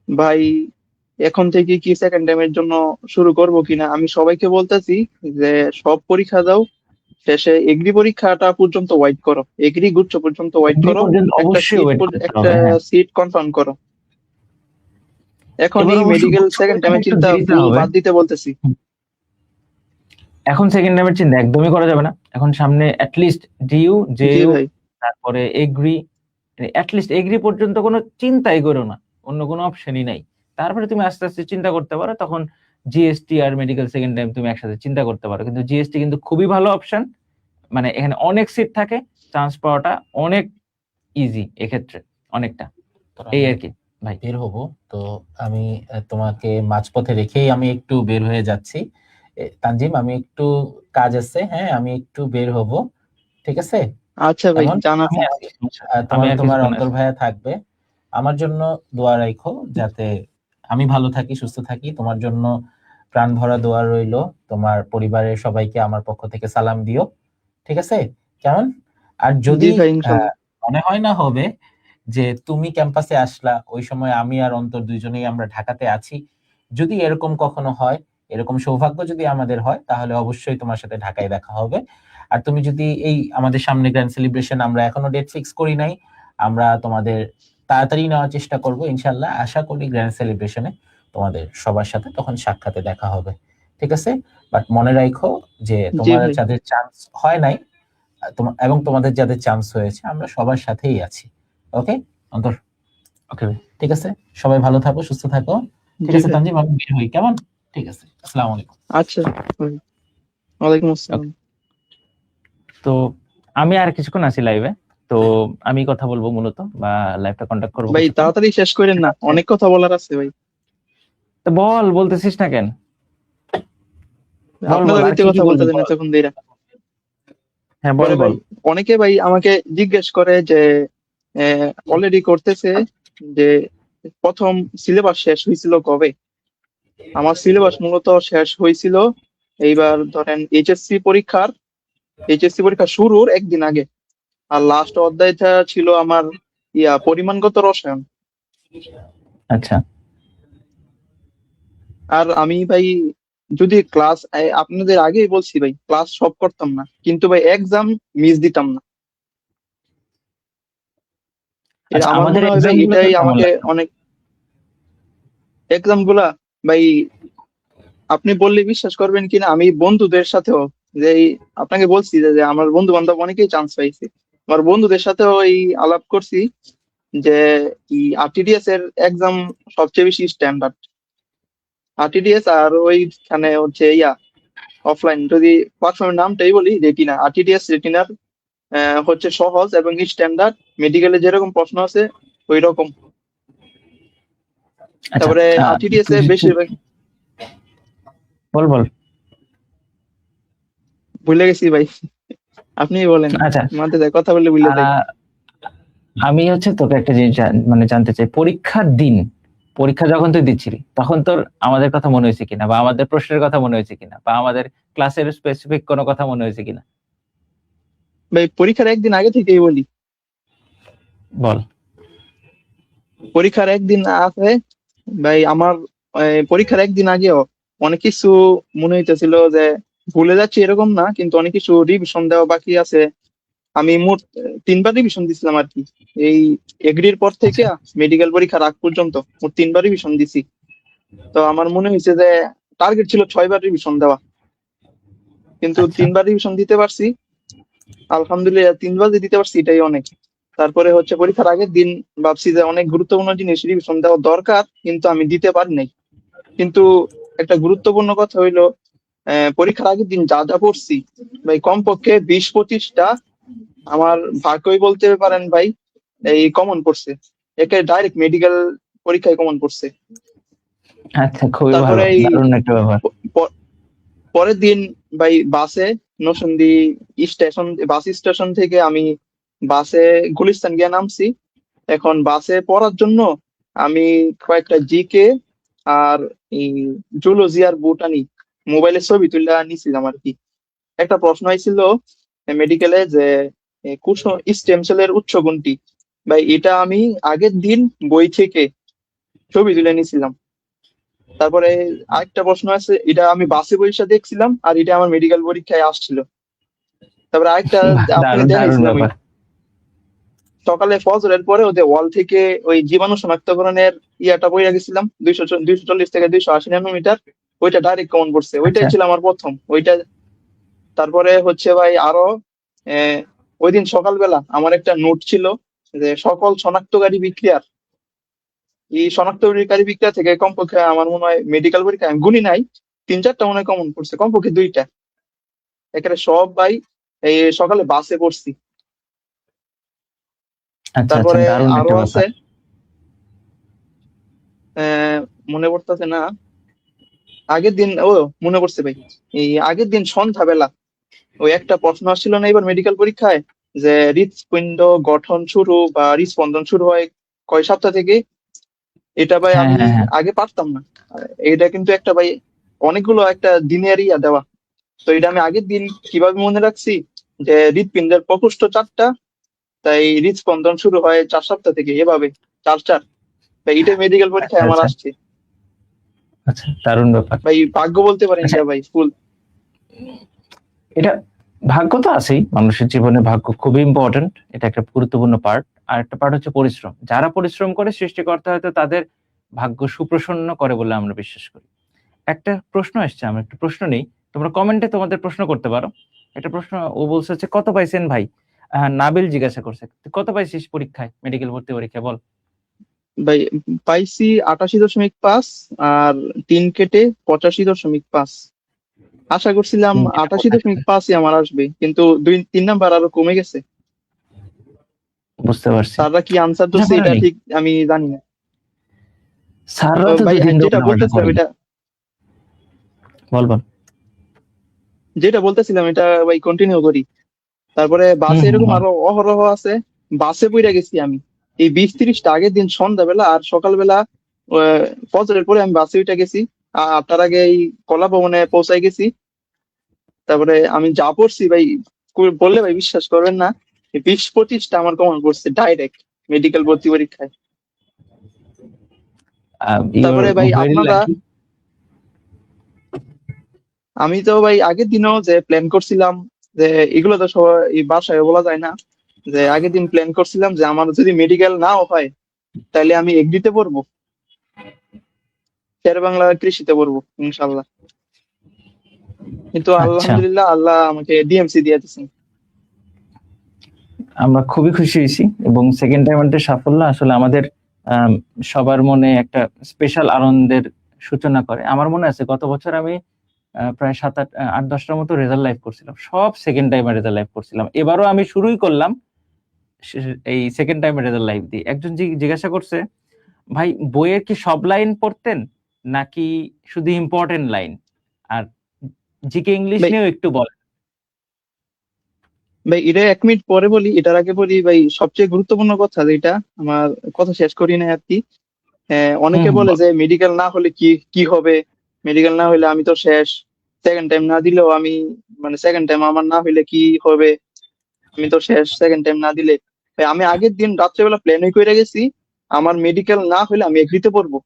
ভাই এখন থেকে কি সেকেন্ড টাইমের জন্য শুরু করব কিনা। আমি সবাইকে বলতেছি যে সব পরীক্ষা দাও, শেষে এগ্রি পরীক্ষাটা পর্যন্ত ওয়েট করো, এগ্রি গুচ্ছ পর্যন্ত ওয়েট এগ্রি করো, পর্যন্ত একটা অবশ্যই ওয়েট করতে একটা হবে, হ্যাঁ। সিট কনফার্ম করো। এখন এবার এই অবশ্য মেডিকেল গুচ্ছ সেকেন্ড পরীক্ষাটা টাইমের একটু চিন্তা দেরিতে ফুল হবে। বাদ দিতে বলতেছি। এখন সেকেন্ড টাইমের চিন্তা একদমই করা যাবে না। এখন সামনে অ্যাটলিস্ট ডিইউ, জি জেইউ, ভাই। তারপরে এগ্রি, অ্যাটলিস্ট এগ্রি পর্যন্ত কোনো চিন্তাই করো না, অন্য কোনো অপশনই নাই। তারপরে তুমি আস্তে আস্তে চিন্তা করতে পারো, তখন জিএসটি আর মেডিকেল সেকেন্ড টাইম তুমি একসাথে চিন্তা করতে পারো। কিন্তু জিএসটি কিন্তু খুবই ভালো অপশন, মানে এখানে অনেক সিট থাকে, চান্স পাওয়াটা অনেক ইজি এক্ষেত্রে, অনেকটা। এই আর কি ভাই। বের হব তো আমি তোমাকে মাঝপথে রেখেই আমি একটু বের হয়ে যাচ্ছি। তানজিম, আমি একটু কাজ আছে, হ্যাঁ, আমি একটু বের হব, ঠিক আছে? আচ্ছা ভাই, এমন জানা আমি আছে। তোমার আর কিছুক্ষণ অন্তর আছি। ভাইয়া থাকবে। আমার জন্য দোয়া রাখো, যাতে আমি ভালো থাকি, সুস্থ থাকি। তোমার জন্য প্রাণ ভরা দোয়া রইলো। তোমার পরিবারের সবাইকে আমার পক্ষ থেকে সালাম দিও, ঠিক আছে? কেমন? আর জি যদি ভাই, ইনশাল্লাহ। মনে হয় না হবে যে তুমি ক্যাম্পাসে আসলা, ওই সময় আমি আর অন্তর দুইজনেই আমরা ঢাকাতে আছি, যদি এরকম কখনো হয়, এরকম সৌভাগ্য যদি আমাদের হয়, তাহলে অবশ্যই তোমার সাথে ঢাকায় দেখা হবে। আর তুমি যদি আমাদের সামনে গ্র্যান্ড সেলিব্রেশন, আমরা এখনো ডেট ফিক্স করি নাই, আমরা তোমাদের তাড়াতাড়ি নেওয়ার চেষ্টা করব ইনশাল্লাহ। আশা করি গ্র্যান্ড সেলিব্রেশনে তোমাদের সবার সাথে তখন সাক্ষাতে দেখা হবে, ঠিক আছে? বাট মনে রাখো যে জি তোমার ভাই। যাদের চান্স হয় নাই, এবং তোমাদের যাদের চান্স হয়েছে, আমরা সবার সাথেই আছি। ওকে অন্তর? ওকে ভাই, ঠিক আছে, সবাই ভালো থাকো, সুস্থ থাকো, ঠিক জি আছে? ভাই। তানজিম, আমি বের হই, কেমন? ঠিক আছে, আসসালামু আলাইকুম। আচ্ছা ভাই, ওয়ালাইকুম আসসালাম। তো আমি আর কিছুক্ষণ আছি লাইভে, তো আমি কথা বলবো মূলত, বা লাইভটা কন্টাক্ট করবো ভাই কিছুক্ষণ। তাড়াতাড়ি শেষ করেন না, অনেক কথা বলার আছে ভাই। তো বলতেছিস না কেন? বল আপনারা আর দিতে কি কি কথা বলবি, বলতেছেন বল। এতক্ষণ দেরা। হ্যাঁ, বল পরে ভাই বল। অনেকে ভাই আমাকে জিজ্ঞেস করে যে অলরেডি করতেছে যে প্রথম সিলেবাস শেষ হয়েছিল কবে। আমার সিলেবাস মূলত শেষ হয়েছিল এইবার ধরেন এইচএসসি পরীক্ষা শুরুর একদিন আগে। আর লাস্ট অধ্যায়টা ছিল আমার পরিমাণগত রসায়ন। আচ্ছা, আর আমি ভাই যদি ক্লাস, আপনাদের আগেই বলছি ভাই, ক্লাস সব করতাম না, কিন্তু ভাই এক্সাম মিস দিতাম না। আচ্ছা, আমার আমাদের মনে হয় ভাই এক্সাম গুলো এটাই তোর কেমন আমাকে লাগে? অনেক, এক্সাম গুলা ভাই আপনি বললে বিশ্বাস করবেন কিনা, আমি বন্ধুদের সাথেও যে আপনাকে বলছি যে আমার বন্ধু বান্ধব অনেকেই চান্স পাইছে, আমার বন্ধুদের সাথেও এই আলাপ করছি যে আরটিডিএস এর এক্সাম সবচেয়ে বেশি স্ট্যান্ডার্ড। আরটিডিএস আর ওইখানে হচ্ছে অফলাইন, যদি প্ল্যাটফর্মের নামটাই বলি রেটিনা, আরটিডিএস রেটিনার হচ্ছে সহজ এবং স্ট্যান্ডার্ড, মেডিকেলে যেরকম প্রশ্ন আছে ওই রকম। আচ্ছা, তারপরে আরটিডিএস এ বেশিরভাগ বল বল। ভুলে গেছি ভাই, আপনি বলেন, আচ্ছা, মাঝে যায় কথা বললে ভুলে যাই। আহ, আমি হচ্ছে তোকে একটা জিনিস মানে জানতে চাই, পরীক্ষা যখন তুই দিচ্ছিলি তখন তোর আমাদের কথা মনে হয়েছে কিনা, বা আমাদের প্রশ্নের কথা মনে হয়েছে কিনা, বা আমাদের ক্লাসের স্পেসিফিক কোনো কথা মনে হয়েছে কিনা? ভাই পরীক্ষার একদিন আগে থেকেই বলি, বল। পরীক্ষার একদিন আছে ভাই আমার, পরীক্ষার একদিন আগেও অনেক কিছু মনে হইতেছিল যে ভুলে যাচ্ছি এরকম না, কিন্তু অনেক কিছু রিভিশন দেওয়া বাকি আছে। আমি মোট 3বার রিভিশন দিছিলাম আর কি, এই এগ্রির পর থেকে মেডিকেল পরীক্ষার আগ পর্যন্ত মোট 3বার রিভিশন দিছি। তো আমার মনে হয়েছে যে টার্গেট ছিল 6বার রিভিশন দেওয়া, কিন্তু আচ্ছা। 3বার রিভিশন দিতে পারছি। আলহামদুলিল্লাহ, 3বার যে দিতে পারছি এটাই অনেক। তারপরে হচ্ছে পরীক্ষার আগের দিন ভাবছি যে অনেক গুরুত্বপূর্ণ জিনিস রিভিশন দেওয়া দরকার, কিন্তু আমি দিতে পারি নাই। কিন্তু একটা গুরুত্বপূর্ণ কথা হইলো, পরীক্ষার আগের দিন যা যা পড়ছি ভাই, কমপক্ষে 20-25টা আমার ভাগ্যই বলতে পারেন ভাই, এই কমন পড়ছে, একে ডাইরেক্ট মেডিকেল পরীক্ষায় কমন পড়ছে। আচ্ছা, খুবই ভালো, তারপরে এই দারুণ একটা ব্যাপার। প- পরের দিন ভাই বাসে নরসিংদী বাস স্টেশন থেকে আমি বাসে গুলিস্তান গিয়ে নামছি। এখন বাসে পড়ার জন্য আমি কয়েকটা জিকে আর এই জুলজি আর বোটানি মোবাইলে ছবি তুলে নিছিলাম আর কি। একটা প্রশ্ন হয়েছিল মেডিকেলে যে কোষ স্টেম সেলের উৎস কোনটি, ভাই এটা আমি আগের দিন বই থেকে ছবি তুলে নিছিলাম। তারপরে আরেকটা প্রশ্ন আছে, এটা আমি বাসে পরীক্ষা দেখছিলাম আর এটা আমার মেডিকেল পরীক্ষায় আসছিল। তারপরে আরেকটা আপনাকে দারুণ দারুণ দেখাইছিলাম, ওই ব্যাপার। সকালে ফজরের পরে ওদের ওয়াল থেকে ওই জীবাণু শনাক্তকরণের ইয়াটা বইয়া গেছিলাম, 240 থেকে 280 ন্যানোমিটার, ওইটা ডাইরেক্ট কমন পড়ছে, ওইটাই আচ্ছা। ছিল আমার প্রথম ওইটা। তারপরে হচ্ছে ভাই আরো আহ, ওই দিন সকালবেলা আমার একটা নোট ছিল যে সকল শনাক্তকারী বিক্রিয়ার, এই শনাক্তকারী বিক্রিয়া থেকে কমপক্ষে আমার মনে হয় মেডিকেল পরীক্ষা আমি গুনি নাই, 3-4টা মনে হয় কমন পড়ছে, কমপক্ষে 2টা। এখানে সব ভাই এই সকালে বাসে পড়ছি। আচ্ছা আচ্ছা, তারপরে দারুণ আরো একটা আছে, ব্যাপার। মনে পড়তেছে না, আগের দিন ও মনে পড়ছে ভাই, এই আগের দিন সন্ধ্যাবেলা ওই একটা প্রশ্ন আসছিল না এবার মেডিকেল পরীক্ষায়, যে হৃৎপিণ্ড গঠন শুরু বা হৃদস্পন্দন শুরু হয় কয় সপ্তাহ থেকে। এটা ভাই হ্যাঁ আমি হ্যাঁ হ্যাঁ। আগে পারতাম না। এটা কিন্তু একটা ভাই অনেকগুলো একটা দিনের ইয়া দেওয়া। তো এটা আমি আগের দিন কিভাবে মনে রাখছি, যে হৃৎপিণ্ডের প্রকোষ্ঠ 4টা, তাই হৃদস্পন্দন শুরু হয় 4 সপ্তাহ থেকে, এভাবে 4-4। তাই এটা মেডিকেল আচ্ছা পরীক্ষায় আমার আচ্ছা আসছে। আচ্ছা, দারুণ ব্যাপার। ভাই ভাগ্য বলতে পারেন আচ্ছা, এটা ভাই ফুল। এটা ভাগ্য তো আছেই, মানুষের জীবনে ভাগ্য খুবই ইম্পর্টেন্ট, এটা একটা গুরুত্বপূর্ণ পার্ট। আর একটা পার্ট হচ্ছে পরিশ্রম। যারা পরিশ্রম করে, সৃষ্টিকর্তা হয়তো তাদের ভাগ্য সুপ্রসন্ন করে বলে আমরা বিশ্বাস করি। একটা প্রশ্ন আসছে, আমরা একটা প্রশ্ন নেই, তোমরা কমেন্টে তোমাদের প্রশ্ন করতে পারো। একটা প্রশ্ন ও বলছে হচ্ছে, কত পাইছেন ভাই? নাবিল জিজ্ঞাসা করছে, তুই কত পাইছিস পরীক্ষায়, মেডিকেল ভর্তি পরীক্ষায়, বল। ভাই পাইছি 88.5, আর 3 কেটে 85.5। আশা করছিলাম 88.5ই আমার আসবে, কিন্তু 2-3 নাম্বার আরো কমে গেছে। বুঝতে পারছি। স্যাররা কি আনসার দিচ্ছে ব্যাপার এটা নেই, ঠিক আমি জানি না। স্যাররা তো ভাই 2 দিন যেটা পড়াশোনা বলতেছিলাম করেন। এটা, বল বল। এটা ভাই কন্টিনিউ করি। তারপরে হুম বাসে হুম, এরকম বল। আরো অহরহ আছে। বাসে পইরা গেছি আমি এই 20-30টা আগের দিন সন্ধ্যাবেলা আর সকালবেলা, ফজরের পরে আমি বাসে উঠে গেছি। তার আগে এই কলা ভবনে পৌঁছায় গেছি। তারপরে আমি যা পড়ছি ভাই, বললে ভাই বিশ্বাস করবেন না, 20-25টা আমার কমন পড়ছে ডাইরেক্ট মেডিকেল ভর্তি পরীক্ষায়। ইউ আর তারপরে ভাই ভেরি আপনারা, লাকি। আমি তো ভাই আগের দিনও যে প্ল্যান করছিলাম, যে এগুলো তো সবাই এই বাসায় বলা যায় না, যে আগের দিন প্ল্যান করছিলাম যে আমার যদি মেডিকেল নাও হয় তাহলে আমি এগ্রিতে পড়বো, শের বাংলা কৃষিতে পড়বো ইনশাল্লাহ। কিন্তু আচ্ছা, আলহামদুলিল্লাহ আল্লাহ আমাকে ডিএমসি দিয়ে দিয়েছেন। আমরা খুবই খুশি হয়েছি, এবং সেকেন্ড টাইমের সাফল্য আসলে আমাদের সবার মনে একটা স্পেশাল আনন্দের সূচনা করে। আমার মনে আছে গত বছর আমি প্রায় 8-10টার মতো রেজাল্ট লাইভ করছিলাম, সব সেকেন্ড টাইমে রেজাল্ট লাইভ করছিলাম। এবারও আমি শুরুই করলাম এই সেকেন্ড টাইমে রেজাল্ট লাইভ দিয়ে। একজন জিজ্ঞাসা করছে, ভাই বইয়ের কি সব লাইন পড়তেন নাকি শুধু ইম্পর্টেন্ট লাইন? আর জিকে ইংলিশ ভাই নিয়েও একটু বলেন। ভাই এটা 1 মিনিট পরে বলি, এটার আগে বলি ভাই সবচেয়ে গুরুত্বপূর্ণ কথা যেটা, আমার কথা শেষ করি না আর কি। অনেকে বলে বল। যে মেডিকেল না হলে কি কি হবে, মেডিকেল না হলে আমি তো শেষ, সেকেন্ড টাইম না দিলেও আমি, মানে সেকেন্ড টাইম আমার না হইলে কি হবে, আমি তো শেষ সেকেন্ড টাইম না দিলে। ভাই আমি আগের দিন রাত্রেবেলা প্ল্যানই করে গেছি, আমার মেডিকেল না হলে আমি এগ্রিতে পড়বো,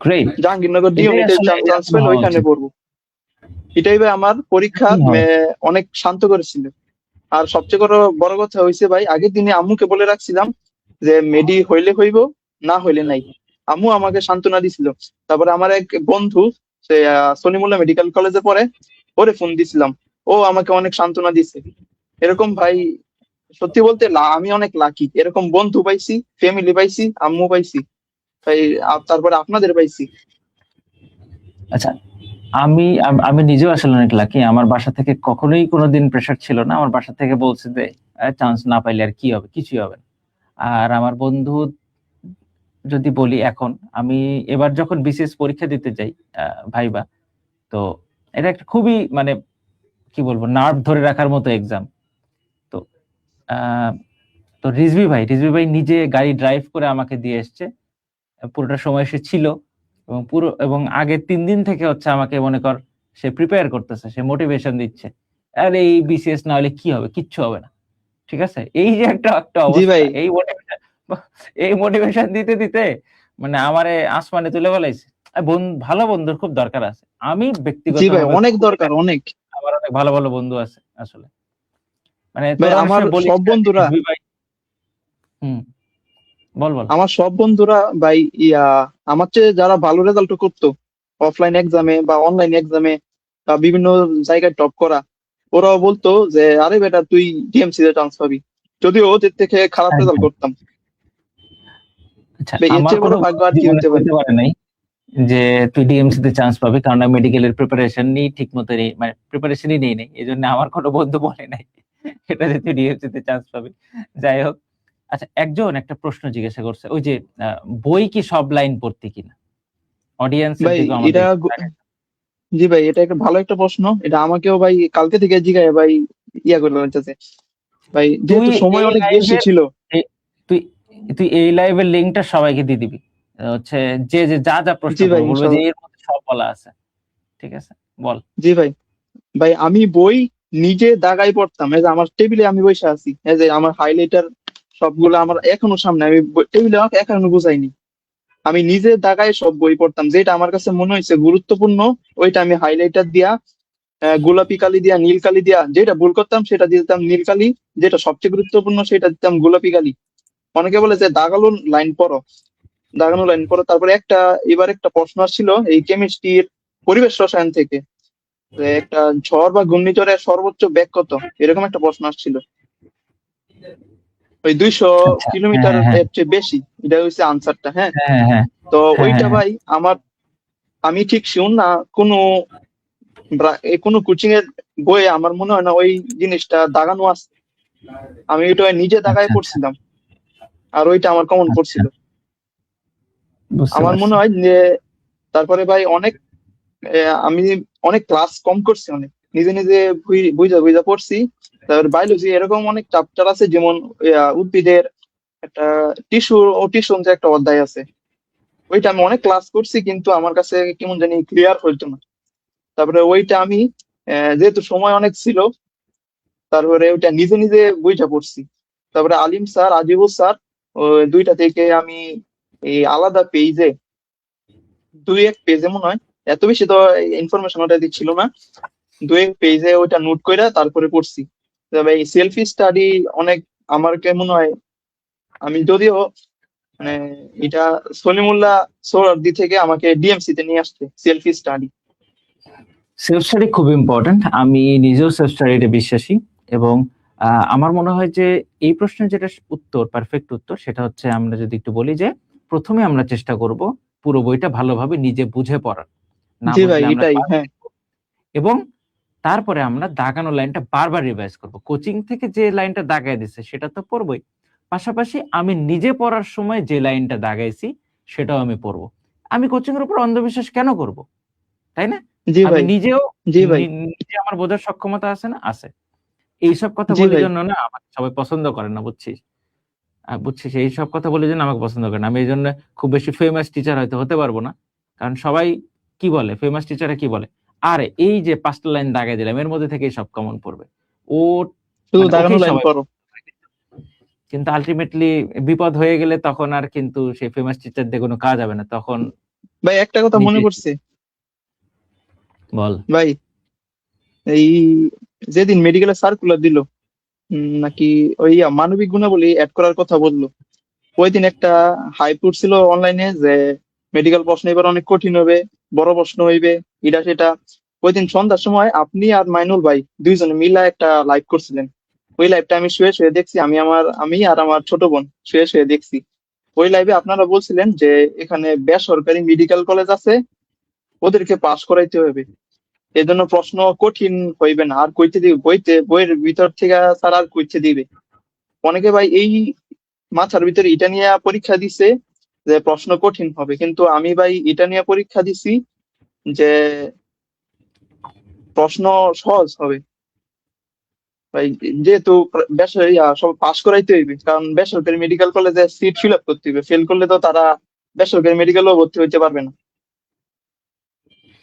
গ্রেট, জাহাঙ্গীরনগর ডি এটাই ইউনিটে আসলে চান্স এরকম পেলে হওয়া ওইখানে উচিত। পড়বো। এটাই ভাই আমার পরীক্ষা এরকমই হওয়া উচিত। অনেক শান্ত করেছিল। আর সবচেয়ে বড় কথা হয়েছে ভাই, আগের দিনে আম্মুকে বলে রাখছিলাম যে মেডি হইলে হইব, না হইলে নাই। আম্মু আমাকে সান্ত্বনা দিছিল। তারপরে আমার এক বন্ধু, সে সলিমুল্লাহ মেডিকেল কলেজে পড়ে, ওরে ফোন দিছিলাম, ও আমাকে অনেক সান্ত্বনা দিছে। এরকম ভাই সত্যি বলতে আমি অনেক লাকি, এরকম বন্ধু পাইছি, ফ্যামিলি পাইছি, আম্মু পাইছি ভাই, তারপরে আপনাদের পাইছি। আচ্ছা, আমি নিজেও আসলে অনেক লাকি। আমার বাসা থেকে কখনোই কোনোদিন প্রেশার ছিল না। আমার বাসা থেকে বলছে যে চান্স না পাইলে আর কি হবে, কিছুই হবে না। আর আমার বন্ধু যদি বলি, এখন আমি এবার যখন বিসিএস পরীক্ষা দিতে যাই, ভাইবা, তো এটা একটা খুবই মানে কি বলবো, নার্ভ ধরে রাখার মতো এক্সাম। তো আহ, তো রিজভি ভাই নিজে গাড়ি ড্রাইভ করে আমাকে দিয়ে এসছে, পুরোটা সময় সে ছিল, এবং আগের 3 দিন থেকে হচ্ছে আমাকে মনে কর সে প্রিপেয়ার করতেছে, সে মোটিভেশন দিচ্ছে। আর এই বিসিএস না হলে কি হবে, কিচ্ছু হবে না, ঠিক আছে। এই যে একটা একটা জি অবস্থা, ভাই, এই মোটিভেশন দিতে দিতে মানে আমারে আসমানে তুলে ফেলাইছে। ভালো বন্ধুর খুব দরকার আছে। আমি জি ভাই, ব্যক্তিগতভাবে অনেক খুবই দরকার, অনেক। আমার অনেক ভালো ভালো বন্ধু আছে আসলে। মানে ভাই তোরা অনেক আমার সময় বলিস সব না যে বন্ধুরা, রিজভি ভাই। হুম, বল বল। আমার সব বন্ধুরা ভাই ইয়া, আমার চেয়ে যারা ভালো রেজাল্ট করতো অফলাইন এক্সামে বা অনলাইন এক্সামে বা বিভিন্ন জায়গায় টপ করা, ওরাও বলতো যে আরে বেটা তুই ডিএমসি তে চান্স পাবি, যদিও ওদের থেকে খারাপ রেজাল্ট একদম। করতাম। আচ্ছা, ভাই এর আমার চেয়ে বড় কোনো ভাগ্য বন্ধু আর কি জীবনে হইতে পারে। বলতে পারে নাই যে তুই ডিএমসি তে চান্স পাবি, কারণ আমি মেডিকেলের প্রিপারেশন নিই ঠিক মতো, নেই মানে প্রিপারেশনই নেই নাই, এই জন্য আমার কোনো বন্ধু বলে নাই এটা যে তুই ডিএমসি তে চান্স পাবি। যাই হোক, আচ্ছা, একজন একটা প্রশ্ন জিজ্ঞাসা করছে, ওই যে বই কি সব লাইন পড়তে কিনা, অডিয়েন্সের ভাই দিকে আমাদের এটা জি ভাই, এটা একটা ভালো একটা প্রশ্ন, এটা আমাকেও ভাই কালকে থেকে জিগায় ভাই ইয়া করে লাগতেছে ভাই, তুই যেহেতু সময় এই অনেক বেশি লাইভের ছিল। তুই তুই এই লাইভের লিঙ্কটা সবাইকে দিয়ে দিবি, হচ্ছে যে যে যা যা প্রশ্ন জি ভাই করবো বলবো যে ইনশাল্লাহ। এর মধ্যে সব বলা আছে, ঠিক আছে, বল। জি ভাই, ভাই আমি বই নিজে দাগাই পড়তাম, এই যে আমার টেবিলে আমি বসে আছি, এই যে আমার হাইলাইটার সবগুলো আমার এখনো সামনে, আমি টেবিলে আমাকে এখনো বুঝাইনি, আমি নিজে দাগায় সব বই পড়তাম, যেটা আমার কাছে মনে হয়েছে গুরুত্বপূর্ণ ওইটা আমি হাইলাইটার দিয়া, গোলাপি কালি দিয়া, নীল কালি দিয়া, যেটা ভুল করতাম সেটা দিতাম নীল কালি, যেটা সবচেয়ে গুরুত্বপূর্ণ সেটা দিতাম গোলাপি কালি। অনেকে বলে যে দাগালো লাইন পড়ো, দাগানো লাইন পড়ো। তারপরে এবার একটা প্রশ্ন আসছিল এই কেমিস্ট্রির পরিবেশ রসায়ন থেকে, যে একটা ঝড় বা ঘূর্ণিঝড়ের সর্বোচ্চ বেগ কত, এরকম একটা প্রশ্ন আসছিল। ওই 200 আচ্ছা, হ্যাঁ কিলোমিটার হ্যাঁ হ্যাঁ এর চেয়ে বেশি, এটা হচ্ছে আনসারটা। হ্যাঁ, হ্যাঁ হ্যাঁ তো হ্যাঁ হ্যাঁ ওইটা হ্যাঁ। ভাই আমার, আমি ঠিক শিওর না, কোনো কোনো কোচিং এর বইয়ে আমার মনে হয় না ওই জিনিসটা দাগানো আছে। আমি ওইটা নিজে দাগায় আচ্ছা আচ্ছা পড়ছিলাম, আর ওইটা আমার কমন আচ্ছা, পড়ছিল। বুঝতে আমার পারছি। মনে হয় যে তারপরে ভাই অনেক আমি অনেক ক্লাস কম করছি, অনেক নিজে নিজে বুঝা বুঝা পড়ছি। তারপর বায়োলজি এরকম অনেক চ্যাপ্টার আছে, যেমন উদ্ভিদের একটা টিস্যু একটা অধ্যায় আছে, ওইটা আমি অনেক ক্লাস করছি কিন্তু আমার কাছে কেমন জানি ক্লিয়ার হইতো না। তারপরে ওইটা আমি যেহেতু সময় অনেক ছিল, তারপরে ওইটা নিজে নিজে বুঝা পড়ছি। তারপরে আলিম স্যার, আজিবুল স্যার, ওই দুইটা থেকে আমি এই আলাদা পেজে, 2-1 পেজে মনে হয়, এত বেশি তো ইনফরমেশন ওটা দিচ্ছিল না, 2-1 পেজে ওইটা নোট করে তারপরে পড়ছি। তবে এই সেলফি স্টাডি অনেক, আমার মনে হয়, আমি যদিও মানে এটা সলিমুল্লাহ সোহরাওয়ার্দী থেকে আমাকে ডিএমসি তে নিয়ে আসছে সেলফি স্টাডি। সেলফ স্টাডি খুব ইম্পর্ট্যান্ট, আমি নিজেও সেলফ স্টাডিতে বিশ্বাসী। এবং আমার মনে হয় যে এই প্রশ্নের যেটা উত্তর, পারফেক্ট উত্তর, সেটা হচ্ছে আমরা যদি একটু বলি যে প্রথমে আমরা চেষ্টা করব পুরো বইটা ভালোভাবে নিজে বুঝে পড়ার। না জি বুঝলে ভাই, আমরা এটাই, class হ্যাঁ। দেখবো। এবং তারপরে আমরা দাগানো লাইনটা বারবার রিভাইজ করব। কোচিং থেকে যে লাইনটা দাগায় দিছে সেটা তো পড়বই, পাশাপাশি আমি নিজে পড়ার সময় যে লাইনটা দাগাইছি সেটাও আমি পড়বো। আমি কোচিং এর উপর অন্ধবিশ্বাস কেন করব, তাই না? জি আমি ভাই, নিজেও জি ভাই, নিজে আমার বোঝার সক্ষমতা আছে না? আছে। এইসব কথা জি বলি ভাই, জন্য না আমাকে সবাই পছন্দ করে না, বুঝছিস? বুঝছিস, এইসব কথা বলি জন্য আমাকে পছন্দ করে না। আমি এইজন্য খুব বেশি ফেমাস টিচার হয়তো হতে পারবো না। কারণ সবাই কি বলে, ফেমাস টিচাররা কি বলে? আরে এই যে ৫ টা লাইন দাগায় দিলাম এর মধ্যে থেকেই সব কমন পড়বে। ও শুধু মানে দাগানো ওকেই লাইন সবাই পড়ো। কিন্তু আল্টিমেটলি বিপদ হয়ে গেলে তখন আর কিন্তু সেই ফেমাস টিচার দিয়ে কোনো কাজ হবে না। তখন ভাই একটা কথা মনে নিজে পড়ছে বল। ভাই, এই যেদিন মেডিকেলের সার্কুলার দিল, নাকি ওই মানবিক গুণাবলী অ্যাড করার কথা বললো, ওই দিন একটা হাইপ উঠছিল অনলাইনে যে মেডিকেল প্রশ্ন এবার অনেক কঠিন হবে, বড় প্রশ্ন হইবে, এটা সেটা। ওই দিন সন্ধ্যার সময় আপনি আর মাইনুল ভাই দুইজনে মিলা একটা লাইভ করছিলেন। ওই লাইভটা আমি শুয়ে শুয়ে দেখছি, আমি আর আমার ছোট বোন শুয়ে শুয়ে দেখছি। ওই লাইভে আপনারা বলছিলেন যে এখানে বেসরকারি মেডিকেল কলেজ আছে, ওদেরকে পাশ করাইতে হবে, এজন্য প্রশ্ন কঠিন হইবে না, আর কইতে দিবে বইয়ের ভিতর থেকে স্যার আর কইতে দিবে। অনেকে ভাই এই মাথার ভিতরে এটা নিয়ে পরীক্ষা দিছে যে প্রশ্ন কঠিন হবে, কিন্তু আমি ভাই এটা নিয়ে পরীক্ষা দিছি যে প্রশ্ন সহজ হবে ভাই। যেহেতু বেসরকারি সব পাশ করাইতে হইবে, কারণ বেসরকারি মেডিকেল কলেজে সিট ফিল আপ করতে হইবে, ফেল করলে তো তারা বেসরকারি মেডিকেলও ভর্তি হইতে পারবে না।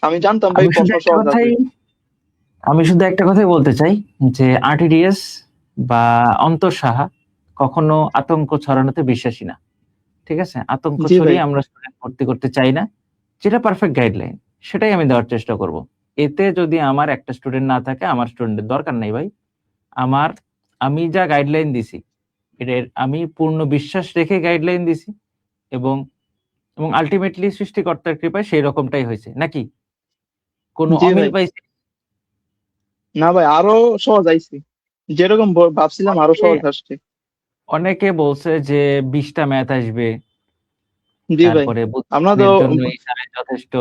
আমি জানতাম ভাই আমি শুধু প্রশ্ন একটা সহজ কথাই আসবে। আমি শুধু একটা কথাই বলতে চাই যে আরটিডিএস বা অন্তর সাহা কখনো আতঙ্ক ছড়ানোতে বিশ্বাসী না। ঠিক আছে? আতঙ্ক জি ভাই, ছড়িয়ে আমরা স্টুডেন্ট ভর্তি করতে চাই না। যেটা পারফেক্ট গাইডলাইন সেটাই আমি দেওয়ার চেষ্টা করব। এতে যদি আমার একটা স্টুডেন্ট না থাকে আমার স্টুডেন্টের দরকার নাই ভাই। আমার আমি যা গাইডলাইন দিছি এটার আমি পূর্ণ বিশ্বাস রেখে গাইডলাইন দিছি এবং এবং আলটিমেটলি সৃষ্টিকর্তার কৃপায় সেই রকমটাই হয়েছে নাকি? কোনো জি অমিল ভাই, পাইছি? না ভাই, আরো সহজ আইছে, যেরকম ভাবছিলাম আরো অনেকে সহজ আসছে। অনেকে বলছে যে 20টা ম্যাথ আসবে, জি ভাই, তারপরে আমরা তো বুদ্ধিমানের জন্য ইশারায় যথেষ্ট।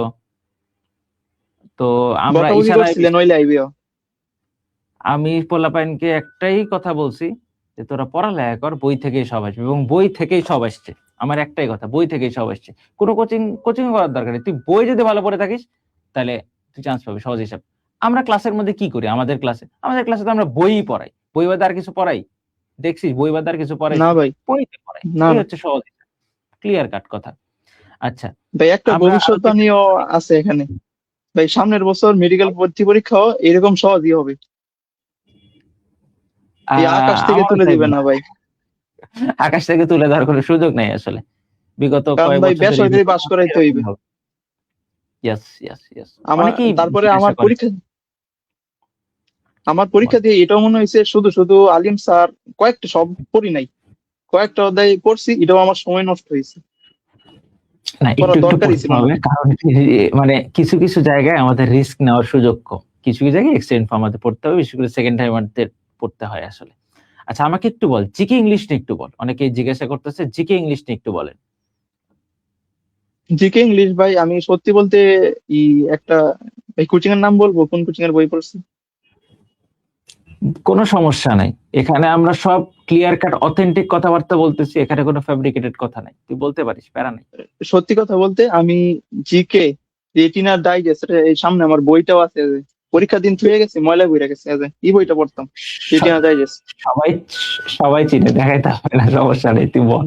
তো আমরা বকাবকি ইশারায় করছিলেন ওই লাইভেও। আমি পোলাপাইনকে একটাই কথা বলছি যে তোরা পড়ালেখা কর, বই থেকেই সব আসবে এবং বই থেকেই সব আসছে। আমার একটাই কথা, বই থেকেই সব আসছে। কোনো কোচিং কোচিং করার দরকার নেই। তুই বই যদি ভালো পড়ে থাকিস তাহলে তুই চান্স পাবি সহজ হিসাব। আমরা ক্লাসের মধ্যে কি করি? আমাদের ক্লাসে তো আমরা বইই পড়াই। বই বাদে আর কিছু পড়াই? দেখছিস বই বাদে আর কিছু না পড়াইছি? ভাই, বইতে পড়াই। না এই না হচ্ছে সহজ হিসাব, ক্লিয়ার কাট কথা। আচ্ছা, ভাই, একটা আমরা আরো যেটা ভবিষ্যৎবাণীও আছে এখানে ভাই, সামনের বছর মেডিকেল ভর্তি পরীক্ষাও এরকম সহজই হবে, এই আকাশ থেকে আমারও তুলে তাই দিবে মনে না হয়। ভাই। আকাশ থেকে তুলে দেওয়ার কোনো সুযোগ নেই আসলে। বিগত কারণ কয়েক ভাই বছর ধরে এই বেসরকারি পাশ বিপদ করাইতে এরকম হইবে। হবে। Yes, yes, yes. আমার অনেকেই তারপরে জিজ্ঞাসা করে। আমার পরীক্ষা দিয়ে এটাও মনে হয়েছে শুধু শুধু আলিম স্যার কয়েকটা, সব পড়ি নাই, কয়েকটা অধ্যায় পড়ছি, এটাও আমার সময় নষ্ট হয়েছে, না, একটু পড়ার একটু দরকারই পড়তে ছিল না। হবে কারণ মানে কিছু কিছু জায়গায় আমাদের রিস্ক নেওয়ার সুযোগ কম। কিছু কিছু জায়গায় এক্সটেন্ড আমাদের পড়তে হবে, বিশেষ করে সেকেন্ড টাইমারদের পড়তে হয় আসলে। আচ্ছা, আমাকে একটু বল, জিকে ইংলিশ নিয়ে একটু বল। অনেকেই জিজ্ঞাসা করতেছে জিকে ইংলিশ নিয়ে একটু বলেন। জিকে ইংলিশ ভাই, আমি সত্যি বলতে ই একটা এই কোচিং এর নাম বলবো, কোন কোচিং এর বই পড়ছি? কোনো সমস্যা নাই, এখানে আমরা সব ক্লিয়ার কাট অথেন্টিক কথাবার্তা বলতেছি, এখানে কোনো ফ্যাব্রিকেটেড কথা নাই, তুই বলতে পারিস, প্যারা নাই। সত্যি কথা বলতে আমি জিকে রেটিনার ডাইজেস্ট, এই সামনে আমার বইটাও আছে, পরীক্ষার দিন ছুঁয়ে গেছে, ময়লা বইরা গেছে, এই বইটা পড়তাম, রেটিনার স- ডাইজেস্ট। সবাই সবাই চিনে, দেখাইতে হবে না, সমস্যা নেই, তুই বল।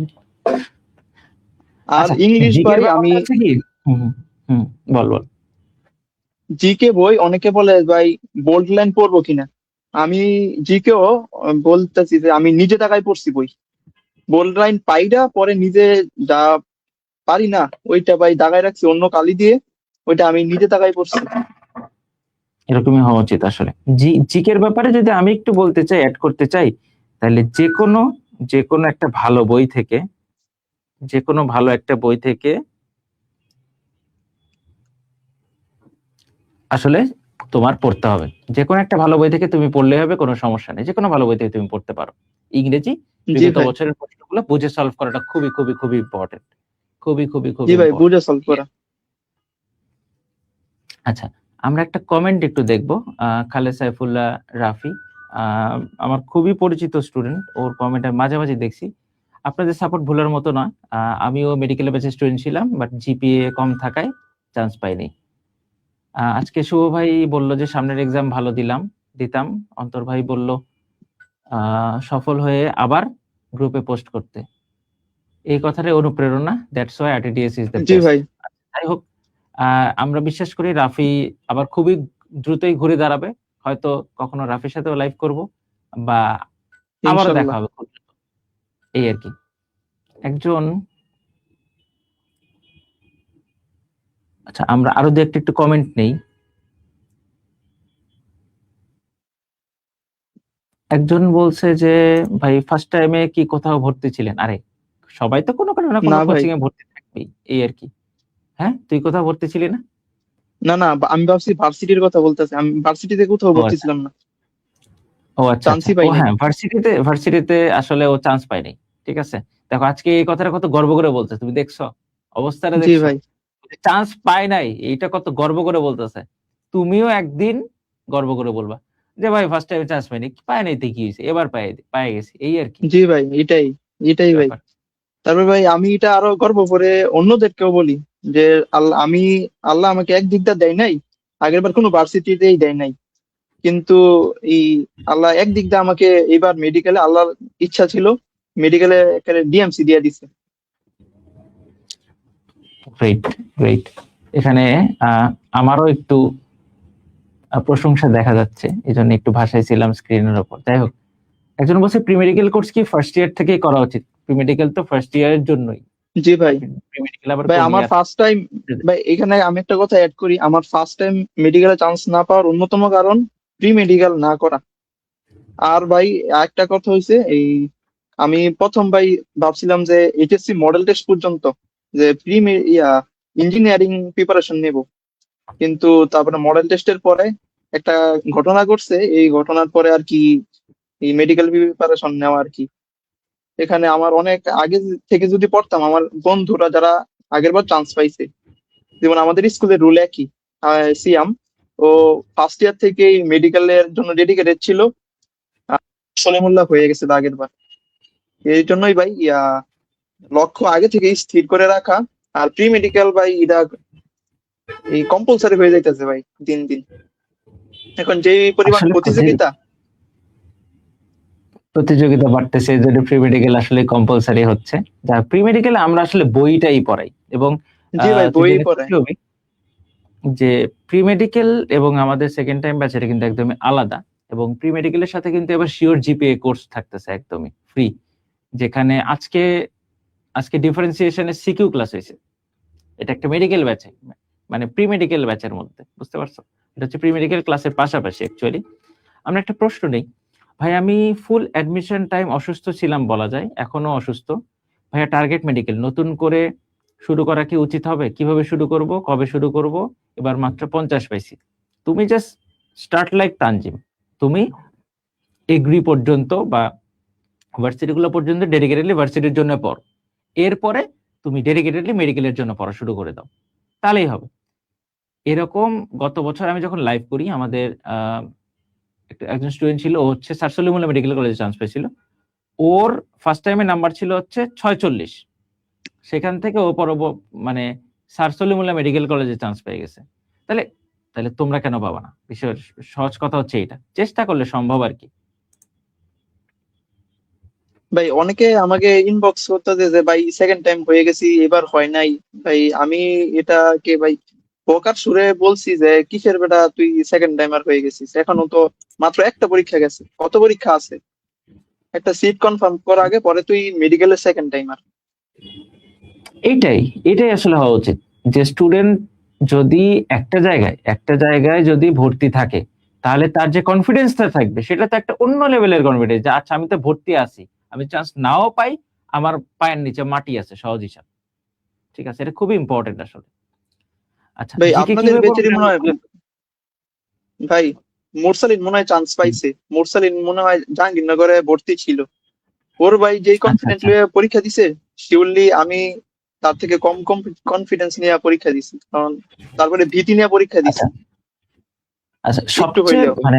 আর আচ্ছা, ইংলিশ জিকের ভাই আমি, ব্যাপারটা হচ্ছে কি, হুম হুম, হুম, বল বল। জিকে বই অনেকে বলে ভাই বোল্ড লাইন পড়বো কিনা, আমি জিকেও বলতেছি যে আমি নিজে টাকায় পড়ছি বই, বোল্ড লাইন পাইরা পরে নিজে যা পারি না ওইটা ভাই দাগায় রাখছি অন্য কালি দিয়ে, ওইটা আমি নিজে টাকায় পড়ছি। এরকমই হওয়া উচিত আসলে। জিকের ব্যাপারে যদি আমি একটু বলতে চাই, অ্যাড করতে চাই, তাহলে যে কোনো একটা ভালো বই থেকে, যে কোনো ভালো একটা বই থেকে আসলে তোমার পড়তে হবে। যে কোনো একটা ভালো বই থেকে তুমি পড়লে হবে, কোনো সমস্যা নেই। যে কোনো ভালো বই থেকে তুমি পড়তে পারো। ইংরেজি জি বিগত ভাই, বছরের প্রশ্নগুলো বুঝে সলভ করাটা খুবই খুবই খুবই ইম্পর্টেন্ট। খুবই খুবই জি খুবই ভাই, ইম্পর্টেন্ট। বুঝে সলভ করা। আচ্ছা, আমরা একটা কমেন্ট একটু দেখবো। খালেদ সাইফুল্লাহ রাফি, আমার খুবই পরিচিত স্টুডেন্ট, ওর কমেন্ট আমি মাঝে মাঝে দেখছি। আপনাদের সাপোর্ট ভুলার মতো নয়, আমিও মেডিকেল ব্যাচের স্টুডেন্ট ছিলাম, বাট জিপিএ কম থাকায় চান্স পাইনি। আজকে শুভ ভাই বলল যে সামনের এক্সাম ভালো দিতাম। অন্তর ভাই বলল সফল হয়ে আবার গ্রুপে পোস্ট করতে। এই কথাটাই অনুপ্রেরণা, that's why RTDS is the G best. ভাই, যাই হোক, আমরা বিশ্বাস করি রাফি আবার খুবই দ্রুতই ঘুরে দাঁড়াবে। হয়তো কখনো রাফির সাথেও লাইভ করব, বা আবারও দেখা ইনশাল্লাহ। হবে খুব দ্রুত। এই আর কি। একজন, আচ্ছা আমরা আরো দু একটু কমেন্ট নেই। একজন বলছে যে ভাই ফার্স্ট টাইমে কি কোথাও ভর্তি ছিলেন? আরে সবাই তো কোনো না কোনো না ভাই, কোচিং এ ভর্তি থাকবেই, এই আর কি। হ্যাঁ, তুই কোথাও ভর্তি ছিলি না? না না, আমি ভাবছি ভার্সিটির কথা বলতেছি, আমি ভার্সিটিতে কোথাও ও ভর্তি আচ্ছা, ছিলাম না, ও আচ্ছা আচ্ছা, চান্সই ও পাই নাই। হ্যাঁ, ভার্সিটিতে আসলে ও চান্স পায়নি। ঠিক আছে, দেখো আজকে এই কথাটা কত গর্ব করে বলছে, তুমি দেখছো অবস্থাটা, জি দেখছো ভাই, চান্স পায় নাই, এইটা কত গর্ব করে বলতেছে। তুমিও একদিন গর্ব করে বলবা যে ভাই ফার্স্ট টাইমে চান্স পাইনি, পায় নাই তো কি হয়েছে, এবার পাই গেছি, এই আর কি জি ভাই, এটাই এটাই ভাই। ব্যাপার। তারপর ভাই আমি এটা আরো গর্ব করে অন্যদেরকেও বলি যে আল্লাহ আমাকে এক দিকটা দেয় নাই, আগের বার কোনো ভার্সিটিতেই দেয় নাই, কিন্তু এই আল্লাহ এক দিক দিয়ে আমাকে এবার মেডিকেলে, আল্লাহর ইচ্ছা ছিল মেডিকেলে ডিএমসি দিয়ে দিছে। Great, great. এখানে আমারও একটু প্রশংসা দেখা যাচ্ছে, এই জন্য একটু ভাষায় ছিলাম স্ক্রিনের উপর। যাই হোক, একজন বলছে প্রি মেডিকেল কোর্স কি ফার্স্ট ইয়ার থেকেই করা উচিত? প্রি মেডিকেল তো ফার্স্ট ইয়ারের জন্যই, জি ভাই। প্রি মেডিকেল আবার ভাই কোন আমার ইয়ার? ফার্স্ট টাইম, ভাই এখানে আমি একটা কথা অ্যাড করি, আমার ফার্স্ট টাইম মেডিকেলে চান্স না পাওয়ার অন্যতম কারণ প্রি মেডিকেল না করা। আর ভাই একটা কথা হয়েছে, এই আমি প্রথম ভাই ভাবছিলাম যে এইচএসসি মডেল টেস্ট পর্যন্ত যে ইঞ্জিনিয়ারিং প্রিপারেশন নেব, কিন্তু তারপরে মডেল টেস্টের পরে একটা ঘটনা ঘটছে, এই ঘটনার পরে আর কি এই মেডিকেল প্রিপারেশন নেওয়া আর কি। এখানে আমার অনেক আগে থেকে যদি পড়তাম, আমার বন্ধুরা যারা আগের বার চান্স পাইছে, যেমন আমাদের স্কুলের রুল একই, সিয়াম ও ফার্স্ট ইয়ার থেকেই মেডিকেলের জন্য ডেডিকেটেড ছিল, সলিমুল্লাহ হয়ে গেছে আগের বার। এই জন্যই ভাই লক্ষ্য আগে থেকে স্থির করে রাখা। আর প্রি মেডিকেল ভাই এটা এই কম্পালসারি হয়ে যাইতেছে ভাই দিন দিন, এখন যে পরিমাণ আসলে প্রতিযোগিতা। প্রতিযোগিতা বাড়তেছে, এই জন্য প্রি মেডিকেল আসলে কম্পালসারি হচ্ছে। যা প্রি মেডিকেলে আমরা আসলে বইটাই পড়াই, এবং জি ভাই, তুই বই জেনে পড়ে। খুশি হবি যে প্রি মেডিকেল এবং আমাদের সেকেন্ড টাইম ব্যাচ এটা কিন্তু একদমই আলাদা। এবং প্রি মেডিকেলের সাথে কিন্তু এবার শিওর জিপিএ কোর্স থাকতেছে একদমই ফ্রি, যেখানে আজকে ডিফারেন্সিয়েশনের সিকিউ ক্লাস হয়েছে। এটা একটা মেডিকেল ব্যাচে, মানে প্রি মেডিকেল ব্যাচের মধ্যে, বুঝতে পারছো? এটা হচ্ছে প্রি মেডিকেল ক্লাসের পাশাপাশি অ্যাকচুয়ালি। আমরা একটা প্রশ্ন নেই ভাই, আমি ফুল অ্যাডমিশন টাইম অসুস্থ ছিলাম বলা যায়, এখনো অসুস্থ ভাইয়া। টার্গেট মেডিকেল নতুন করে শুরু করা কি উচিত হবে? কিভাবে শুরু করব, কবে শুরু করব? এবার মাত্র 50 পাইছি। তুমি জাস্ট স্টার্ট লাইক তানজিম, তুমি এগ্রি পর্যন্ত বা ভার্সিটি গুলো পর্যন্ত ডেডিকেটেডলি ভার্সিটির জন্য পড়ো, এরপরে তুমি ডেডিকেটেডলি মেডিকেলের জন্য পড়া শুরু করে দাও, তাহলেই হবে। এরকম গত বছর আমি যখন লাইভ করি, আমাদের একজন স্টুডেন্ট ছিল, ও হচ্ছে স্যার সলিমুল্লাহ মেডিকেল কলেজে চান্স পেয়েছিল। ওর ফার্স্ট টাইমে নাম্বার ছিল হচ্ছে 46, সেখান থেকে ও মানে স্যার সলিমুল্লাহ মেডিকেল কলেজে চান্স পেয়ে গেছে। তাহলে তাহলে তোমরা কেন পাবা না? বিষয় সহজ কথা হচ্ছে এটা, চেষ্টা করলে সম্ভব আর কি। ভাই অনেকে আমাকে ইনবক্স করতেছে যে ভাই সেকেন্ড টাইম হয়ে গেছি, এবার হয় নাই। ভাই আমি এটাকে ভাই বোকার সুরে বলছি যে কিসের বেটা তুই সেকেন্ড টাইমার হয়ে গেছিস, এখনো তো মাত্র একটা পরীক্ষা গেছে, কত পরীক্ষা আছে, একটা সিট কনফার্ম করার আগে পরে তুই মেডিকেলের সেকেন্ড টাইমার। এইটাই এটাই আসলে হওয়া উচিত, যে স্টুডেন্ট যদি একটা জায়গায় যদি ভর্তি থাকে, তাহলে তার যে কনফিডেন্সটা থাকবে সেটা তো একটা অন্য লেভেলের কনফিডেন্স, যে আচ্ছা আমি তো ভর্তি আছি, আমি চান্স নাও পাই, আমার পায়ের নিচে মাটি আছে, সহজ হিসাব। ঠিক আছে, এটা খুবই ইম্পর্টেন্ট আসলে। আচ্ছা, ভাই জিকে আপনাদের কিভাবে বেচারি পড়বেন মনে আমরা হয়, বলি? ভাই মোরসালিন মনে হয় চান্স পাইছে, মোরসালিন মনে হয় জাহাঙ্গীরনগরে ভর্তি ছিল। ওর ভাই যেই আচ্ছা কনফিডেন্ট আচ্ছা, পরীক্ষা দিছে, শিওরলি আমি তার থেকে কম কনফিডেন্স নিয়ে পরীক্ষা দিছি, কারণ তারপরে ভীতি নিয়ে পরীক্ষা দিছি আচ্ছা, একটু সবচেয়ে হইলেও। মানে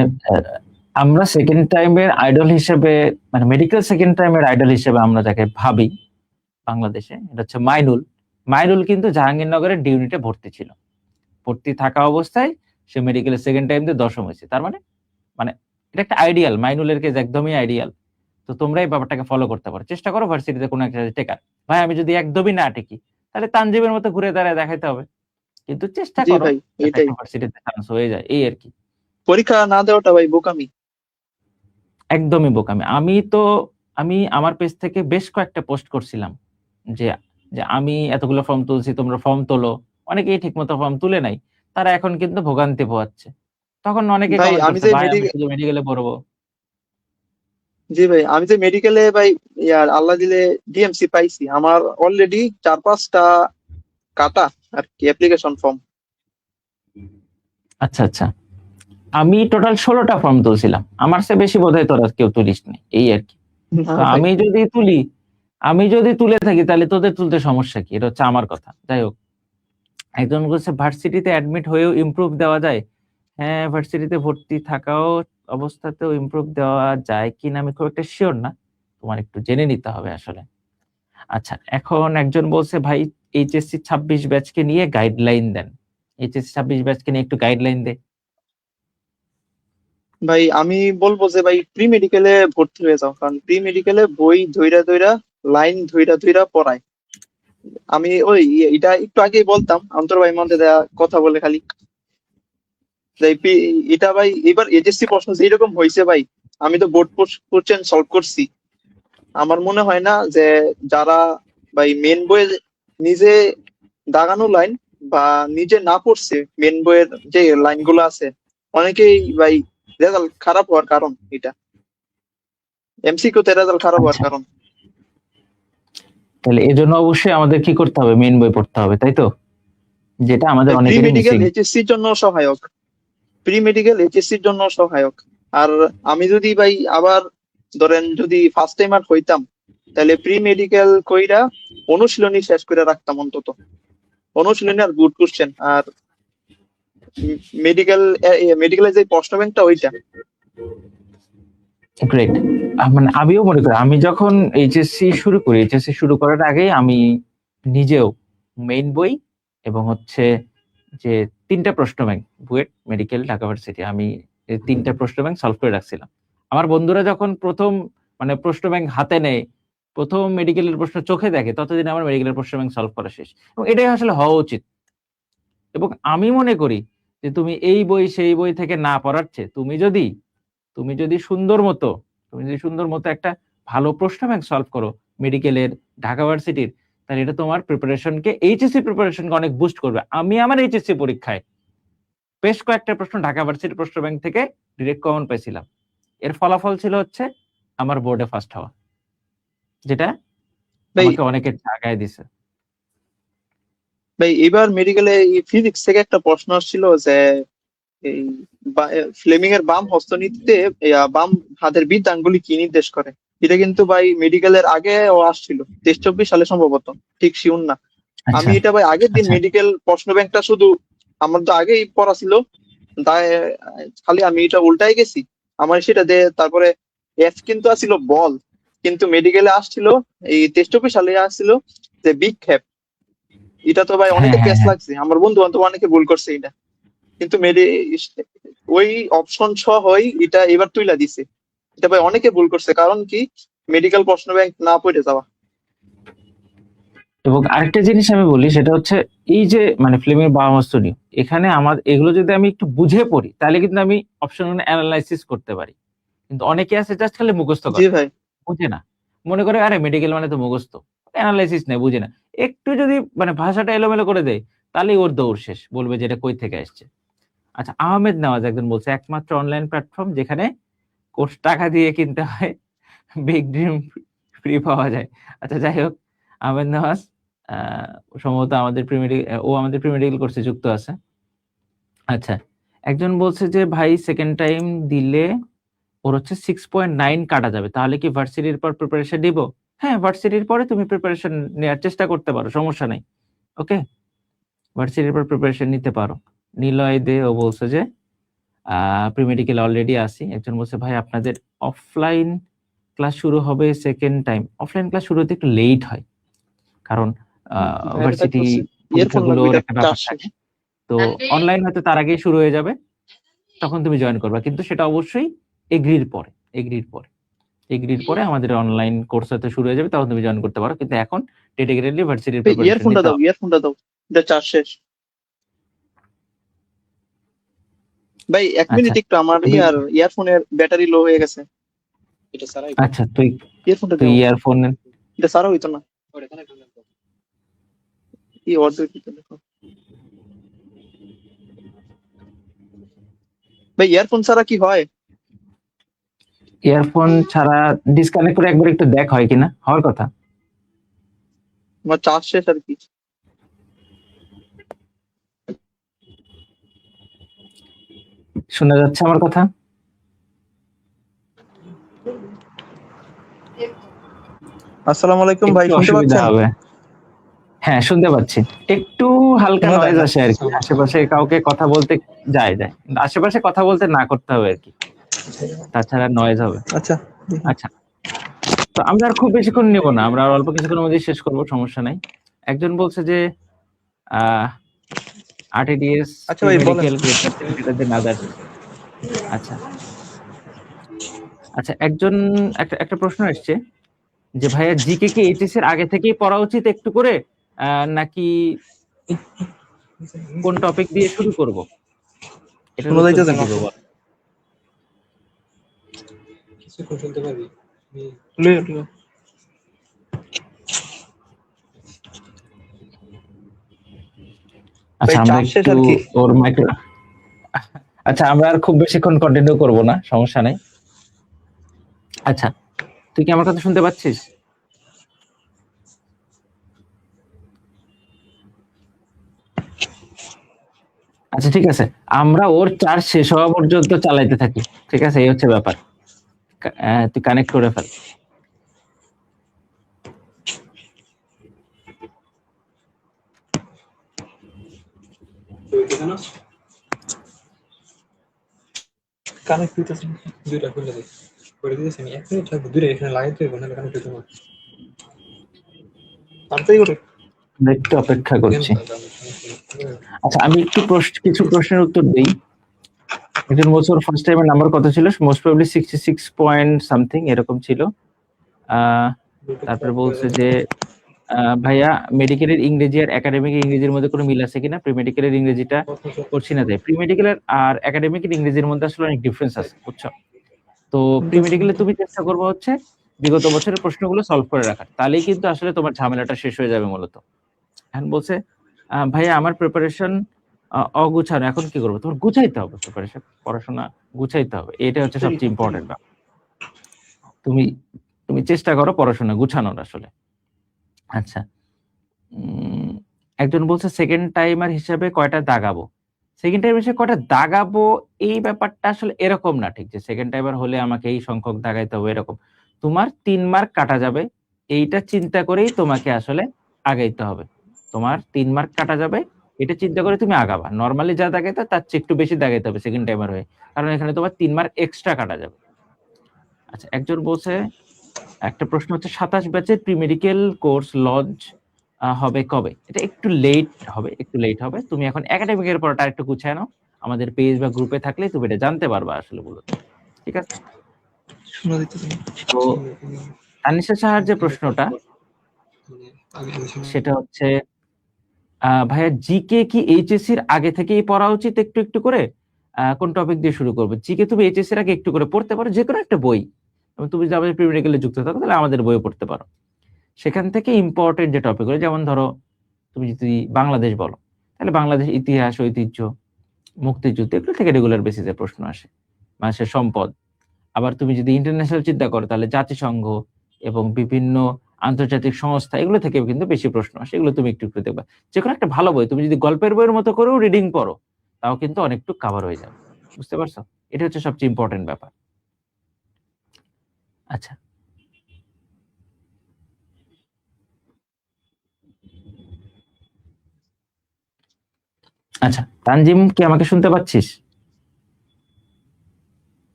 আমরা সেকেন্ড টাইমের আইডল হিসেবে, মানে মেডিকেল সেকেন্ড টাইমের আইডল হিসেবে আমরা যাকে ভাবি বাংলাদেশে, এটা হচ্ছে মাইনুল। মাইনুল কিন্তু জাহাঙ্গীরনগরের ডি ইউনিটে ভর্তি ছিল। ভর্তি থাকা অবস্থায় সে মেডিকেলের সেকেন্ড টাইম দিয়ে 10ম হয়েছে। তার মানে মানে এটা একটা আইডিয়াল, মাইনুলের কেস একদমই আইডিয়াল। তো তোমরা এই ব্যাপারটাকে ফলো করতে পারো, চেষ্টা করো ভার্সিটিতে কোনো একটা টেকার। ভাই আমি যদি একদমই না টেকি তাহলে তানজিমের মতো ঘুরে দাঁড়ায় দেখাইতে হবে, কিন্তু চেষ্টা জি করো ভাই, যাতে এটাই। একটা ভার্সিটিতে চান্স হয়ে যায়, এই আর কি। পরীক্ষা না দেওয়াটা ভাই বোকামি। একদমই বোকামি। আমি আমার পেজ থেকে বেশ কয়েকটা পোস্ট করছিলাম যে যে আমি এতগুলো ফর্ম তুলছি, তোমরা ফর্ম তোলো। অনেকেই ঠিকমতো ফর্ম তুলে নাই, তারা এখন কিন্তু ভোগান্তি পোহাচ্ছে। তখন অনেকে ভাই কমেন্ট আমি করছে, যে ভাই আমি শুধু মেডিকেলে পড়বো। জি ভাই, আমি যে মেডিকেলে ভাই ইয়ার আল্লাহ দিলে ডিএমসি পাইছি, আমার অলরেডি 4-5টা কাটা আর কি অ্যাপ্লিকেশন ফর্ম। আচ্ছা আচ্ছা, আমি টোটাল 16টা ফর্ম তুলছিলাম, আমার চেয়ে বেশি বোধহয় তোরা কেউ তুলিস নি, এই আর কি। না তো ভাই, আমি যদি তুলে থাকি তাহলে তোদের তুলতে সমস্যা কি, এটা হচ্ছে আমার কথা। যাই হোক, একজন বলছে ভার্সিটিতে অ্যাডমিট হয়েও ইমপ্রুভ দেওয়া যায়। হ্যাঁ, ভার্সিটিতে ভর্তি থাকাও অবস্থাতেও ইমপ্রুভ দেওয়া যায় কিনা আমি খুব একটা শিওর না, তোমার একটু জেনে নিতে হবে আসলে। আচ্ছা, এখন একজন বলছে ভাই এইচএসসি 26 ব্যাচকে নিয়ে গাইডলাইন দেন। এইচএসসি 26 ব্যাচকে নিয়ে একটু গাইডলাইন দে। ভাই আমি বলবো যে ভাই প্রি মেডিকেলে ভর্তি হয়ে যাও, কারণ প্রি মেডিকেলে বই ধইরা ধইরা লাইন ধইরা ধইরা পড়ায়। আমি ওই এটা একটু আগেই বলতাম, অন্তর ভাই মধ্যে দেয়া কথা বলে খালি যে এটা ভাই এবার এইচএসসি প্রশ্ন যেরকম হয়েছে ভাই, আমি তো বোর্ড কোশ্চেন সলভ করছি। আমার মনে হয় না যে যারা ভাই মেন বইয়ে নিজে দাগানো লাইন বা নিজে না পড়ছে মেন বইয়ের যে লাইনগুলো আছে, অনেকেই ভাই রেজাল্ট খারাপ হওয়ার কারণ এটা, এমসিকিউ তে রেজাল্ট খারাপ হওয়ার আচ্ছা, কারণ। তাহলে এজন্য অবশ্যই আমাদের কি করতে হবে, মেন বই পড়তে হবে, তাই তো? যেটা আমাদের প্রি অনেকেরই মেডিকেল মিসিং। এইচএসসির জন্য সহায়ক, প্রি মেডিকেল এইচএসসির জন্য সহায়ক। আর আমি যদি ভাই আবার ধরেন যদি ফার্স্ট টাইমার হইতাম, তাহলে প্রি মেডিকেল কইরা অনুশীলনী শেষ করে রাখতাম অন্তত, অনুশীলনী আর গুড কোশ্চেন আর মেডিকেল মেডিকেলের যে প্রশ্ন ব্যাংকটা ওইটা। গ্রেট। মানে আমিও মনে করি, আমি যখন এইচএসসি শুরু করার আগে আমি নিজেও মেইন বই এবং হচ্ছে যে 3টা প্রশ্ন bank, BUET, medical, Dhaka varsity, আমি এই 3টা প্রশ্ন ব্যাংক সলভ করে রাখছিলাম। আমার বন্ধুরা যখন প্রথম মানে প্রশ্ন ব্যাংক হাতে নেয়, প্রথম মেডিকেলের প্রশ্ন চোখে দেখে, ততদিন আমার মেডিকেলের প্রশ্ন ব্যাংক সলভ করা শেষ। এবং এটাই আসলে হওয়া উচিত। এবং আমি মনে করি যে তুমি এই বই সেই বই থেকে না পড়ার চেয়ে তুমি যদি সুন্দর মতো একটা ভালো প্রশ্ন ব্যাংক সলভ করো মেডিকেলের, ঢাকা ভার্সিটির, তাহলে এটা তোমার প্রিপারেশনকে, এইচএসসি প্রিপারেশনকে অনেক বুস্ট করবে। আমি আমার এইচএসসি পরীক্ষায় বেশ কয়েকটা প্রশ্ন ঢাকা ভার্সিটির প্রশ্ন ব্যাংক থেকে ডিরেক্ট কমন পেয়েছিলাম। এর ফলাফল ছিল হচ্ছে আমার বোর্ডে ফার্স্ট হওয়া, যেটা ভাই আমাকে অনেকের জায়গায় দিছে। ভাই এবার মেডিকেলে ফিজিক্স থেকে একটা প্রশ্ন আসছিল যে এই ফ্লেমিং এর বাম হস্তনীতিতে বাম হাতের বৃদ্ধাঙ্গুলি কি নির্দেশ করে। এটা কিন্তু ভাই মেডিকেলের আগে ও আসছিল 23-24 সালে সম্ভবত, ঠিক শিওর না। আমি আচ্ছা এটা ভাই আগের দিন আচ্ছা, মেডিকেল প্রশ্ন ব্যাংকটা শুধু আমার তো আগেই পড়া ছিল, তাই খালি আমি এটা উল্টাই গেছি। আমার সেটা দে তারপরে এফ কিন্তু আসছিল বল, কিন্তু মেডিকেলে আসছিল এই 23-24 সালে আসছিল যে বিগ ক্যাপ। এটা তো ভাই হ্যাঁ অনেকের হ্যাঁ ক্যাচ হ্যাঁ, লাগছে, আমার বন্ধু বান্ধব অনেকে ভুল করছে এটা, কিন্তু ওই অপশন ছ হই এটা এবার তুইলা দিছে। এটা ভাই অনেকে ভুল করছে, কারণ কি মেডিকেল প্রশ্ন ব্যাংক না পড়ে যাওয়া। এবং আরেকটা জিনিস আমি বলি, সেটা হচ্ছে এই যে মানে ফিল্মের বামহস্ত নিয়ম, এখানে আমার এগুলো যদি আমি একটু বুঝে পড়ি তাহলে কিন্তু আমি অপশন অ্যানালাইসিস করতে পারি। কিন্তু অনেকে আছে জাস্ট খালি মুখস্থ জি করে, ভাই, বুঝে না, মনে করে আরে মেডিকেল মানে তো মুখস্থ, অ্যানালাইসিস নেই, বুঝে না। একটু যদি মানে ভাষাটা এলোমেলো করে দেয় তাহলেই ওর দৌড় শেষ, বলবে যে এটা কই থেকে আসছে। আচ্ছা, আহমেদ নেওয়াজ একজন বলছে একমাত্র অনলাইন প্ল্যাটফর্ম যেখানে কোর্স টাকা দিয়ে কিনতে হয়, বিগ ড্রিম ফ্রি পাওয়া যায়। আচ্ছা যাই হোক, আহমেদ নওয়াজ আহ, সম্ভবত আমাদের ও আমাদের প্রি মেডিকেল কোর্সে যুক্ত আছে। আচ্ছা, একজন বলছে যে ভাই সেকেন্ড টাইম দিলে ওর হচ্ছে 6.9 কাটা যাবে, তাহলে কি ভার্সিটির পর প্রিপারেশন দিব? হ্যাঁ, ভার্সিটির পরে তুমি প্রিপারেশন নেওয়ার চেষ্টা করতে পারো, সমস্যা নাই। ওকে, ভার্সিটির পর প্রিপারেশন নিতে পারো। নিলয় দে ও বলছে যে প্রি মেডিকেল অলরেডি আসি। একজন বলছে ভাই আপনাদের অফলাইন ক্লাস শুরু হবে সেকেন্ড টাইম। অফলাইন ক্লাস শুরু হতে একটু লেট হয়, কারণ ভাইয়ের কাজ ভার্সিটি করছে, ইয়ারফোন লাগবে, পরীক্ষাগুলোর এটা একটা ব্যাপার 400। থাকে। তো অনলাইন হয়তো তার আগেই শুরু হয়ে যাবে, তখন তুমি জয়েন করবা, কিন্তু সেটা অবশ্যই এগ্রির পরে। এগ্রির পরে আমাদের অনলাইন কোর্স হয়তো শুরু হয়ে যাবে, তখন তুমি জয়েন করতে পারো। কিন্তু এখন ডেডিকেটেডলি ভার্সিটির ভাই প্রিপারেশন নিতে হবে। ইয়ারফোনটা দাও, এটা চার্জ শেষ। ভাই 1 মিনিট আচ্ছা একটু, আমার তুমি আর ইয়ারফোনের ব্যাটারি লো হয়ে গেছে। এটা সারাই আচ্ছা তুই ইয়ারফোনটা তুই দাও, ইয়ারফোন এটা সারা হইতো না। কি অর্ধেক হইতো দেখো ভাই, ইয়ারফোন ছাড়া কি হয়? ইয়ারফোন ছাড়া ডিসকানেক্ট করে একবার একটু দেখ হয় কিনা, হওয়ার কথা। আমার চার্জ শেষ আর কি। শোনা যাচ্ছে আমার কথা? আসসালামু আলাইকুম ভাই, একটু শুনতে অসুবিধা পাচ্ছেন? হবে। হ্যাঁ, শুনতে পাচ্ছি। একটু হালকা শোনা যায় নয়েজ না? আসে আর কি, আশেপাশে কাউকে কথা বলতে যায়, কিন্তু আশেপাশে কথা বলতে না করতে হবে আর কি, তাছাড়া নয়েজ হবে। আচ্ছা, আচ্ছা, তো আমরা আর খুব বেশিক্ষণ নেব না, আমরা আর অল্প কিছুক্ষণের মধ্যে শেষ করব, সমস্যা নাই। একজন বলছে যে আরটিডিএস আচ্ছা ভাই বলেন। মেডিকেল গ্রেড সার্টিফিকেট দেন আদার্স। আচ্ছা আচ্ছা, একটা প্রশ্ন এসছে যে ভাইয়া জিকে কি এইচএস এর আগে থেকেই পড়া উচিত একটু করে, নাকি কোন টপিক দিয়ে শুরু করব? এটার শোনা উত্তর যাইতেছে কি না? দিব বল? শুনতে পারবি? লইও, লইও। আচ্ছা, ভাই আমরা চার্জ শেষ একটু আর কি। ওর মাইক্রো আচ্ছা, আমরা আর খুব বেশিক্ষণ কন্টিনিউ করব না, সমস্যা নাই। আচ্ছা, তুই কি আমার কথা শুনতে পাচ্ছিস? আচ্ছা ঠিক আছে, আমরা ওর চার্জ শেষ হওয়া পর্যন্ত চালাইতে থাকি, ঠিক আছে? এই হচ্ছে ব্যাপার। তুই কানেক্ট করে ফেল। কানেক্ট হইতেছে না। দুইটা খুলে দে। করে দিতেছি আমি, 1 মিনিট থাকবো, দুইটা এখানে লাগাইতে হইব, নাহলে কানেক্ট হইতো না। তাড়াতাড়ি করে। আমরা একটু অপেক্ষা করছি। আচ্ছা, আমি একটু কিছু প্রশ্নের উত্তর দিই। একজন বছর ফার্স্ট টাইমের নাম্বার কত ছিল? মোস্ট প্রবাবলি 66 পয়েন্ট সামথিং এরকম ছিল। তারপরে বলছে যে ভাইয়া মেডিকেলের ইংরেজি আর একাডেমিক ইংরেজির মধ্যে কোনো মিল আছে কিনা? প্রি মেডিকেলের ইংরেজিটা করছি না, তাই প্রি মেডিকেলের আর একাডেমিক ইংরেজির মধ্যে আসলে অনেক ডিফারেন্স আছে, বুঝছো? তো প্রি মেডিকেলে তুমি চেষ্টা করবে হচ্ছে বিগত বছরের প্রশ্নগুলো সলভ করে রাখার, তাহলেই কিন্তু আসলে তোমার ঝামেলাটা শেষ হয়ে যাবে মূলত। এখন বলছে ভাইয়া আমার প্রিপারেশন অগুছানো, এখন কি করবো? তোমার গুছাইতে হবে, প্রিপারেশন পড়াশোনা গুছাইতে হবে, এটা হচ্ছে সবচেয়ে ইম্পর্টেন্ট ব্যাপার। তুমি তুমি চেষ্টা করো পড়াশোনা গুছানোর আসলে। আচ্ছা, একজন বলছে সেকেন্ড টাইমার হিসেবে কয়টা দাগাবো? সেকেন্ড টাইম হিসেবে কয়টা দাগাবো এই ব্যাপারটা আসলে এরকম না ঠিক, যে সেকেন্ড টাইমার হলে আমাকে এই সংখ্যক দাগাইতে হবে এরকম। তোমার 3 মার্ক কাটা যাবে, এইটা চিন্তা করেই তোমাকে আসলে আগাইতে হবে। তোমার 3 মার্ক কাটা যাবে, এটা চিন্তা করে তুমি আগাবা। নরমালি যা দাগাইতে তার চেয়ে একটু বেশি দাগাইতে হবে সেকেন্ড টাইমার হয়ে, কারণ এখানে তোমার 3 মার্ক এক্সট্রা কাটা যাবে। আচ্ছা, একজন বলছে, একটা প্রশ্ন হচ্ছে 27 ব্যাচের প্রি মেডিকেল কোর্স লঞ্চ হবে কবে? এটা একটু লেট হবে। তুমি এখন একাডেমিক এর পড়াটা একটু গুছায় নাও, আমাদের পেজ বা গ্রুপে থাকলে তুমি এটা জানতে পারবা আসলে মূলত, ঠিক আছে? শোনা যাইতেছে না। তো তানিশা সাহার যে প্রশ্নটা, সেটা হচ্ছে ভাইয়া জিকে কি এইচএসসি এর আগে থেকেই পড়া উচিত একটু একটু করে? কোন টপিক দিয়ে শুরু করবে? জিকে তুমি এইচএসসি এর আগে একটু করে পড়তে পারো, যে কোনো একটা বই। তুমি যদি আমাদের প্রি মেডিকেলে যুক্ত থাকো তাহলে আমাদের বইও পড়তে পারো। সেখান থেকে ইম্পর্টেন্ট যে টপিকগুলো, যেমন ধরো তুমি যদি বাংলাদেশ বলো, তাহলে বাংলাদেশ ইতিহাস, ঐতিহ্য, মুক্তিযুদ্ধ, এগুলো থেকে রেগুলার বেসিসে প্রশ্ন আসে। মানুষের সম্পদ। আবার তুমি যদি ইন্টারন্যাশনাল চিন্তা করো, তাহলে জাতিসংঘ এবং বিভিন্ন আন্তর্জাতিক সংস্থা, এগুলো থেকে কিন্তু বেশি প্রশ্ন আসে, এগুলো তুমি একটু একটু দেখবা। যে কোনো একটা ভালো বই তুমি যদি গল্পের বইয়ের মতো করেও রিডিং পড়ো, তাও কিন্তু অনেকটু কাভার হয়ে যাবে, বুঝতে পারছো? এটা হচ্ছে সবচেয়ে ইম্পর্টেন্ট ব্যাপার। আচ্ছা, আচ্ছা, তানজিম কি আমাকে শুনতে পাচ্ছিস?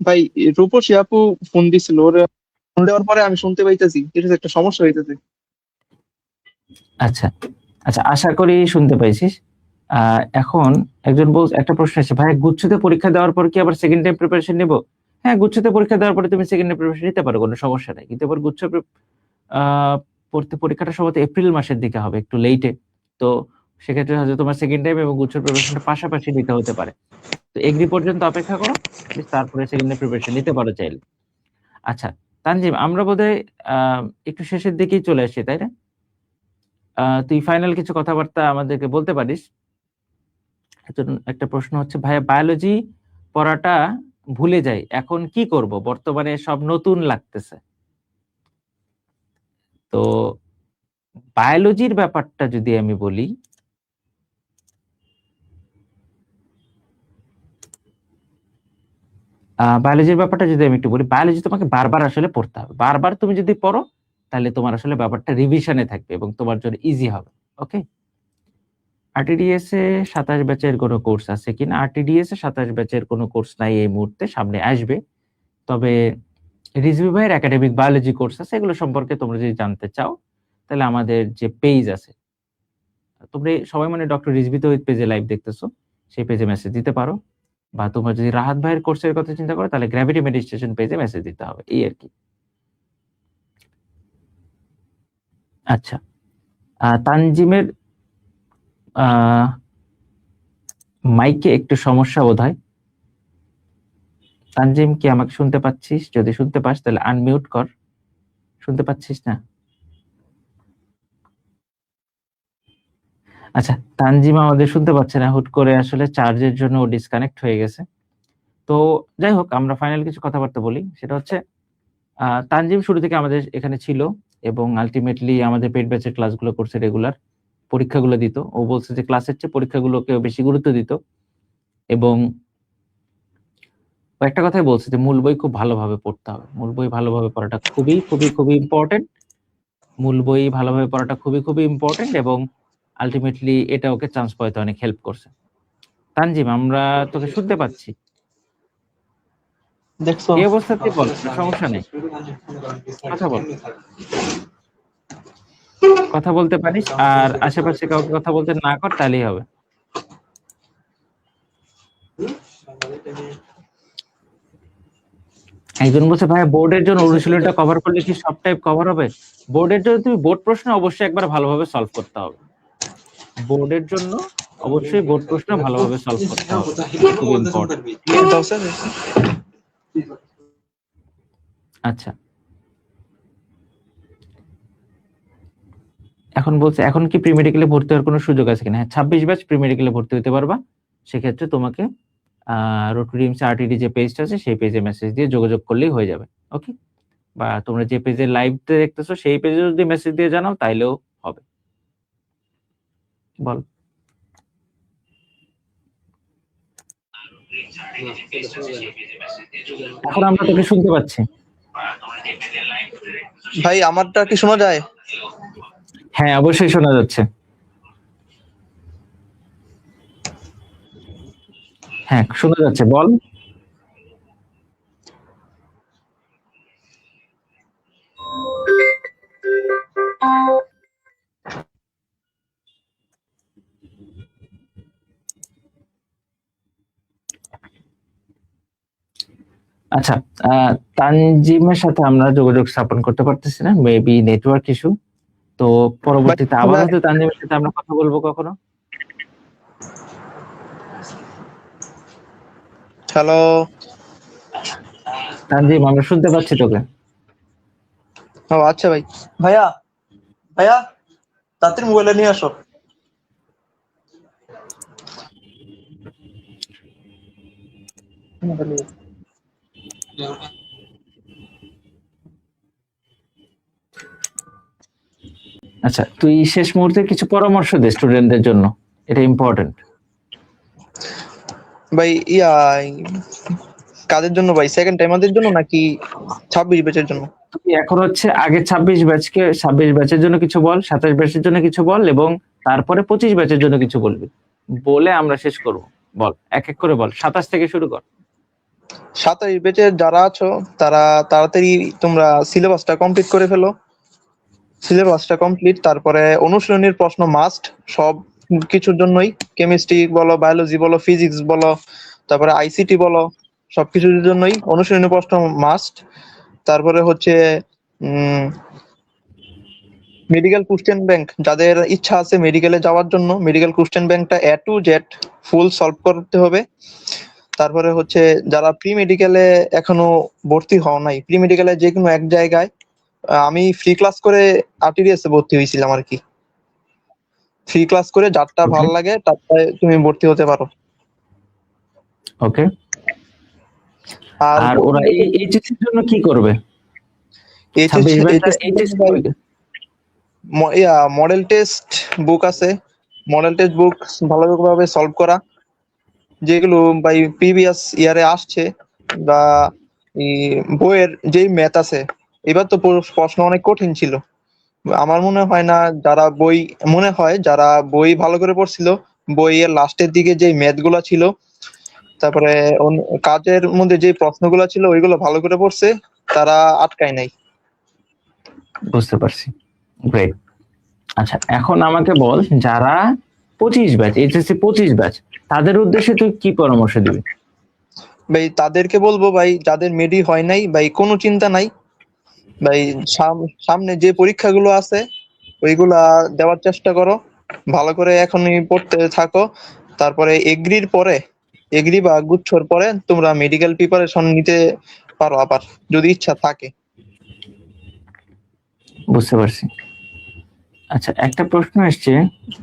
ভাই রূপসী আপু ফোন দিছিল, ওর ফোন দেওয়ার পরে আমি শুনতে পাইতেছি, এটা একটা সমস্যা হইতেছে। আচ্ছা আচ্ছা, আশা করি শুনতে পাইছিস। এখন একজন একটা প্রশ্ন আছে, ভাই গুচ্ছতে পরীক্ষা দেওয়ার পর কি আবার সেকেন্ড টাইম প্রিপারেশন নিব? হ্যাঁ, গুচ্ছতে পরীক্ষা দেওয়ার পরে তুমি সেকেন্ড টাইম প্রিপারেশন নিতে পারো, কোনো সমস্যা নাই। কিন্তু এবার পরীক্ষাটা সম্ভবত এপ্রিল মাসের দিকে হবে, একটু লেটে। তো সেক্ষেত্রে হয়তো তোমার সেকেন্ড টাইম এবং গুচ্ছ প্রিপারেশনটা পাশাপাশি নিতে হতে পারে। তো এগ্রি পর্যন্ত অপেক্ষা করো, তারপরে সেকেন্ড টাইম প্রিপারেশন নিতে পারো চাইলে। আচ্ছা তানজিম, আমরা বোধহয় একটু শেষের দিকেই চলে আসি, তাই না? তুই ফাইনাল কিছু কথাবার্তা আমাদেরকে বলতে পারিস। একটা প্রশ্ন হচ্ছে, ভাইয়া বায়োলজি পড়াটা ভুলে যাই, এখন কি করব, বর্তমানে সব নতুন লাগতেছে। তো বায়োলজির ব্যাপারটা যদি আমি বলি, বায়োলজির ব্যাপারটা যদি আমি একটু বলি, বায়োলজি তোমাকে বারবার আসলে পড়তে হবে। বারবার তুমি যদি পড়ো তাহলে তোমার আসলে ব্যাপারটা রিভিশনে থাকবে এবং তোমার জন্য ইজি হবে। ওকে, আরটিডিএস এ 27 ব্যাচের কোনো কোর্স আছে কিনা? আরটিডিএস এ 27 ব্যাচের কোনো কোর্স নাই এই মুহূর্তে, সামনে আসবে। তবে রিজভি ভাইয়ের একাডেমিক বায়োলজি কোর্স আছে, এগুলো সম্পর্কে তোমরা যদি জানতে চাও তাহলে আমাদের যে পেজ আছে, তোমরা সবাই মানে ডক্টর রিজভি তৌহিদ পেজে লাইভ দেখতেছো, সেই পেজে মেসেজ দিতে পারো। বা তোমরা যদি রাহাত ভাইয়ের কোর্সের কথা চিন্তা করো তাহলে গ্র্যাভিটি মেডিটেশন পেজে মেসেজ দিতে হবে, এই আর কি। আচ্ছা, তানজিমের মাইকে একটু সমস্যা বোধ হয়। তানজিম কি আমাকে শুনতে পাচ্ছিস? যদি শুনতে পাস তাহলে আনমিউট কর। শুনতে পাচ্ছিস না? আচ্ছা, তানজিম আমাদের শুনতে পাচ্ছে না, হুট করে আসলে চার্জের জন্য ও ডিসকানেক্ট হয়ে গেছে। তো যাই হোক, আমরা ফাইনাল কিছু কথাবার্তা বলি। সেটা হচ্ছে, তানজিম শুরু থেকে আমাদের এখানে ছিল এবং আলটিমেটলি আমাদের পেড ব্যাচের ক্লাসগুলো করছে রেগুলার, পরীক্ষাগুলো দিত। ও বলছে যে ক্লাসের চেয়ে পরীক্ষাগুলোকে বেশি গুরুত্ব দিত এবং ও একটা কথাই বলছে যে মূল বই খুব ভালোভাবে পড়তে হবে। মূল বই ভালোভাবে পড়াটা খুবই খুবই খুবই ইম্পর্টেন্ট। মূল বই ভালোভাবে পড়াটা খুবই খুবই ইম্পর্টেন্ট এবং আলটিমেটলি এটা ওকে চান্স পাইতে অনেক হেল্প করছে। তানজিম, আমরা তোকে শুনতে পাচ্ছি। দেখছো? এই অবস্থাতে বল, কোনো সমস্যা নেই, কথা বল, কথা বলতে পারিস। আর আশেপাশে কাউকে কথা বলতে না কর, তাহলেই হবে। একজন বলছে, ভাই বোর্ডের জন্য অনুশীলনটা কভার করলে কি সব টাইপ কভার হবে? বোর্ডের জন্য তুমি বোর্ড প্রশ্ন অবশ্যই একবার ভালোভাবে সলভ করতে হবে। বোর্ডের জন্য অবশ্যই বোর্ড প্রশ্ন ভালোভাবে সলভ করতে হবে, খুব ইম্পর্টেন্ট। আচ্ছা, এখন বলছে, এখন কি প্রি মেডিকেলে ভর্তি হওয়ার কোনো সুযোগ আছে কিনা? হ্যাঁ, 26 ব্যাচ প্রি মেডিকেলে ভর্তি হতে পারবা। সেক্ষেত্রে তোমাকে রোটারিমস আরটিডি যে পেজটা আছে সেই পেজে মেসেজ দিয়ে যোগাযোগ করলেই হয়ে যাবে। ওকে, বা তোমরা যে পেজে লাইভতে দেখতেছো সেই পেজে যদি মেসেজ দিয়ে জানাও তাইলেও হবে। বল। এখন আমরা তোকে শুনতে পাচ্ছি। ভাই আমারটা কি শোনা যায়? হ্যাঁ, অবশ্যই শোনা যাচ্ছে। হ্যাঁ, শোনা যাচ্ছে, বল। আচ্ছা, তানজিমের সাথে আমরা যোগাযোগ স্থাপন করতে পারতেছি না, মেবি নেটওয়ার্ক ইস্যু। তো পরবর্তীতে আবার হয়তো তানজিমের সাথে আমরা কথা বলবো কখনো। হ্যালো তানজিম, আমরা শুনতে পাচ্ছি তোকে। ও আচ্ছা ভাই। ভাইয়া ভাইয়া তাড়াতাড়ি মোবাইলটা নিয়ে আসো। আচ্ছা, তুই শেষ মুহূর্তে কিছু পরামর্শ দে স্টুডেন্টদের জন্য, এটা ইম্পর্টেন্ট। ভাই কাদের জন্য ভাই? সেকেন্ড টাইমারদের জন্য নাকি 26 ব্যাচের জন্য? তুই এখন হচ্ছে আগে 26 ব্যাচের জন্য কিছু বল, 27 ব্যাচের জন্য কিছু বল এবং তারপরে 25 ব্যাচের জন্য কিছু বলবি। বলে আমরা শেষ করব। বল, এক এক করে বল, 27 থেকে শুরু কর। 27 ব্যাচের যারা আছো তারা তাড়াতাড়ি তোমরা সিলেবাসটা কমপ্লিট করে ফেলো। সিলেবাসটা কমপ্লিট, তারপরে অনুশীলনীর প্রশ্ন মাস্ট সব কিছুর জন্যই, কেমিস্ট্রি বলো, বায়োলজি বলো, ফিজিক্স বলো, তারপরে আইসিটি বলো, সবকিছুর জন্যই অনুশীলনী প্রশ্ন মাস্ট। তারপরে হচ্ছে মেডিকেল কোশ্চেন ব্যাংক, যাদের ইচ্ছা আছে মেডিকেলে যাওয়ার জন্য মেডিকেল কোশ্চেন ব্যাংকটা A to Z full solve করতে হবে। তারপরে হচ্ছে যারা প্রি মেডিকেলে এখনো ভর্তি হও নাই, প্রি মেডিকেলে যে কোনো এক জায়গায়, আমি ফ্রি ক্লাস করে RTDS এ ভর্তি হয়েছিলাম আর কি। ফ্রি ক্লাস করে যারটা Okay. ভালো লাগে তারটায় তুমি ভর্তি হতে পারো। ওকে, আর আর ওরা এইচএসসি এর জন্য কি করবে? 26 ব্যাচটা এইচএসসি মডেল টেস্ট বুক আছে, মডেল টেস্ট বুক ভালোভাবে সলভ করা, যেগুলো বাই প্রিভিয়াস ইয়ারে আসছে, বা বইয়ের যেই ম্যাথ আছে, এবার তো প্রশ্ন অনেক কঠিন ছিল। আমার মনে হয় না যারা বই ভালো করে পড়ছিল, বইয়ের লাস্টের দিকে যে ম্যাথ গুলা ছিল, তারপরে কাজের মধ্যে যে প্রশ্নগুলো ছিল ওইগুলো ভালো করে পড়ছে, তারা আটকায় নাই। বুঝতে পারছি, গ্রেট। আচ্ছা, এখন আমাকে বল, যারা 25 ব্যাচ, এইচএসসি 25 ব্যাচ, তাদের উদ্দেশ্যে তুই কি পরামর্শ দিবি? ভাই তাদেরকে বলবো, ভাই যাদের মেডি হয় নাই, ভাই কোনো চিন্তা নাই ভাই, সামনে যে পরীক্ষাগুলো আছে ওইগুলা দেওয়ার চেষ্টা করো, ভালো করে এখনই পড়তে থাকো। তারপরে এগ্রি বা গুচ্ছর পরে তোমরা মেডিকেল প্রিপারেশন নিতে পারো আবার, যদি ইচ্ছা থাকে। বুঝতে পারছি। আচ্ছা, একটা প্রশ্ন এসছে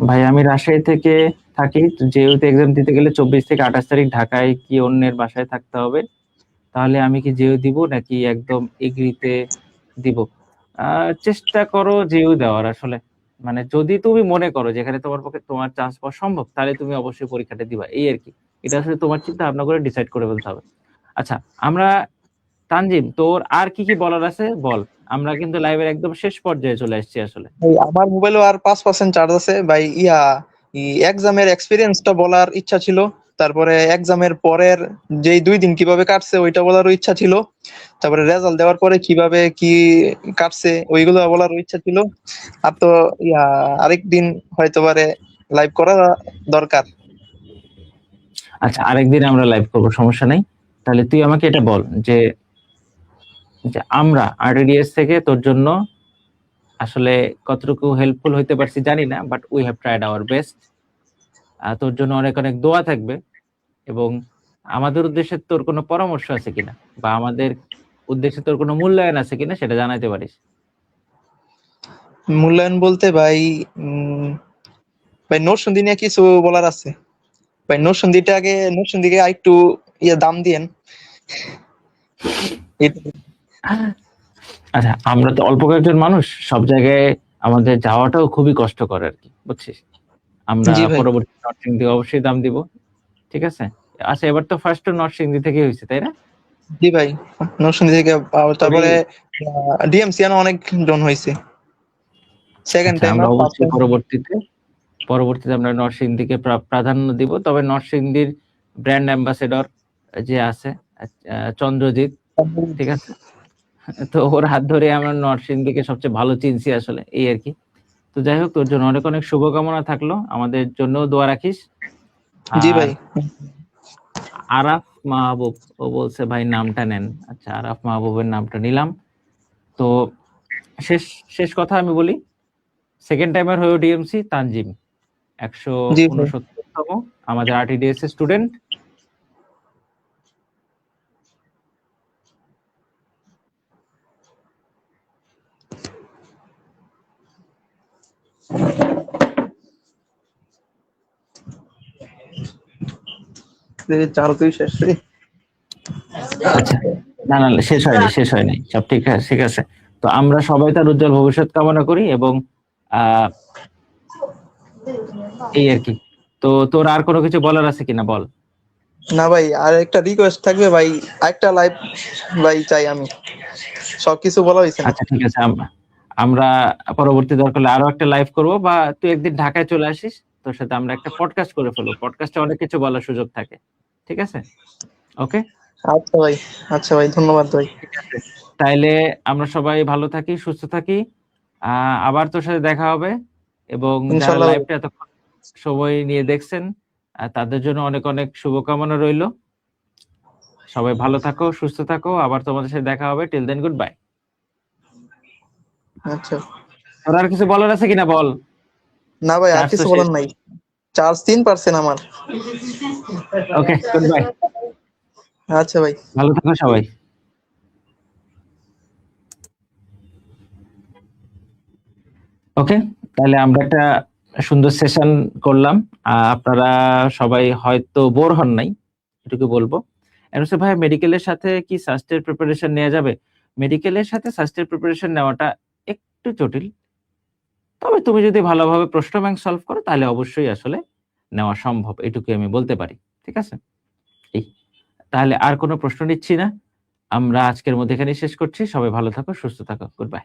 ভাই, আমি রাজশাহী থেকে থাকি, তো যেহেতু এক্সাম দিতে গেলে 24 থেকে 28 তারিখ ঢাকায় কি অন্যের বাসায় থাকতে হবে, তাহলে আমি কি যেও দিব নাকি একদম এগ্রিতে দিব? চেষ্টা করো যেও দেওয়ার। আসলে মানে যদি তুমি মনে করো যেখানে তোমার পক্ষে তোমার চান্স পাওয়া সম্ভব, তাহলে তুমি অবশ্যই পরীক্ষাটা দিবা, এই আর কি। এটা আসলে তোমার চিন্তা ভাবনা করে ডিসাইড করে ফেলতে হবে। আচ্ছা, আমরা তানজিম, তোর আর কি কি বলার আছে বল। আমরা কিন্তু লাইভের একদম শেষ পর্যায়ে চলে আসছি আসলে। ভাই আমার মোবাইলও আর 5% চার্জ আছে ভাই। এক্সামের এক্সপিরিয়েন্সটা বলার ইচ্ছা ছিল, তারপরে এক্সামের পরের যেই 2 দিন কিভাবে কাটছে ওইটা বলারও ইচ্ছা ছিল, তারপরে রেজাল্ট দেওয়ার পরে কিভাবে কি কাটছে ওইগুলো বলারও ইচ্ছা ছিল। আর তো আরেকদিন হয়তো পারে লাইভ করা দরকার। আচ্ছা, আরেকদিন আমরা লাইভ করবো, সমস্যা নাই। তাহলে তুই আমাকে এটা বল যে যে আমরা আরটিডিএস থেকে তোর জন্য আসলে কতটুকু হেল্পফুল হইতে পারছি জানি না, but we have tried our best. তোর জন্য অনেক অনেক দোয়া থাকবে, এবং আমাদের উদ্দেশ্যে তোর কোনো পরামর্শ আছে কিনা, বা আমাদের উদ্দেশ্যে তোর কোনো মূল্যায়ন আছে কিনা, সেটা জানাতে পারিস। মূল্যায়ন বলতে ভাই, ভাই নরসিংদী নিয়ে কিছু বলার আছে ভাই। নরসিংদীকে একটু দাম দিয়েন। আচ্ছা, আমরা তো অল্প কয়েকজন মানুষ, সব জায়গায় আমাদের যাওয়াটাও খুবই কষ্টকর আর কি, বুঝছিস। আমরা জি ভাই। পরবর্তী নরসিংদী অবশ্যই দাম দিব, ঠিক আছে। আচ্ছা, এবার তো ফার্স্ট নরসিংদী থেকে হয়েছে, তাই না? জি ভাই, নরসিংদী থেকে তারপরে ডিএমসিয়ান অনেক জন হয়েছে। সেকেন্ড আচ্ছা, টাইম আমরা আর ফার্স্ট অবশ্যই টাইম। পরবর্তীতে আমরা নরসিংদীকে প্রাধান্য দিব। তবে নরসিংদীর ব্র্যান্ড অ্যাম্বাসেডর যে আছে, চন্দ্রজিৎ, ঠিক আছে, তো ওর হাত ধরে আমরা নরসিংদীকে সবচেয়ে ভালো চিনছি আসলে, এই আর কি। তো যাই হোক, তোর জন্য অনেক অনেক শুভকামনা থাকলো, আমাদের জন্য দোয়া রাখিস। জি আর ভাই। আরাফ মাহবুব, ও বলছে ভাই নামটা নেন। আচ্ছা, আরাফ মাহবুবের নামটা নিলাম। তো শেষ শেষ কথা আমি বলি, সেকেন্ড টাইমার হয়েও ডিএমসি তানজিম জি ভাই। 169তম আমাদের আরটিডিএস এর স্টুডেন্ট। চার তুই শেষ রে। আচ্ছা, না না, শেষ হয়নি, সব ঠিক আছে, ঠিক আছে। তো আমরা সবাই তার উজ্জ্বল ভবিষ্যৎ কামনা করি, এবং এই আর কি। তো তোর আর কোনো কিছু বলার আছে কিনা বল। না ভাই, আর একটা রিকোয়েস্ট থাকবে ভাই, একটা লাইভ ভাই চাই আমি, সবকিছু বলা হয়েছে না। আচ্ছা, ঠিক আছে, আমরা পরবর্তী দরকার হলে আরো একটা লাইভ করব, বা তুই একদিন ঢাকায় চলে আসিস, তোর সাথে আমরা একটা পডকাস্ট করে ফেলবো, পডকাস্টে অনেক কিছু বলার সুযোগ থাকে। ঠিক আছে? ওকে, আচ্ছা ভাই, আচ্ছা ভাই, ধন্যবাদ ভাই। তাইলে আমরা সবাই ভালো থাকি, সুস্থ থাকি। আবার তোর সাথে দেখা হবে, এবং যারা ইনশাল্লাহ ভাই। লাইভটা এতক্ষণ সময় নিয়ে দেখছেন তাদের জন্য অনেক অনেক শুভকামনা রইলো। সবাই ভালো থাকো, সুস্থ থাকো, আবার তোমাদের সাথে দেখা হবে। Till then, goodbye. আচ্ছা। তোর আর কিছু বলার আছে কিনা বল? না ভাই, আর চার্জ তো কিছু শেষ। বলার নাই। চার্জ 3% আমার। ওকে, গুড বাই। আচ্ছা ভাই। ভালো থাকো সবাই। ওকে, তাহলে আমরা একটা সুন্দর সেশন করলাম। আপনারা সবাই হয়তো বোর হন নাই, এটুকু বলবো। এমসে ভাই, মেডিকেলের সাথে কি সাস্টের প্রিপারেশন নেওয়া যাবে? মেডিকেলের সাথে সাস্টের প্রিপারেশন নেওয়াটা একটু জটিল, তবে তুমি যদি ভালোভাবে প্রশ্ন ব্যাংক সলভ করো তাহলে অবশ্যই আসলে নেওয়া সম্ভব, এটুকু আমি বলতে পারি। ঠিক আছে, এই তাহলে আর কোনো প্রশ্ন নিচ্ছি না, আমরা আজকের মধ্যে এখানেই শেষ করছি। সবাই ভালো থাকো, সুস্থ থাকো, গুড বাই।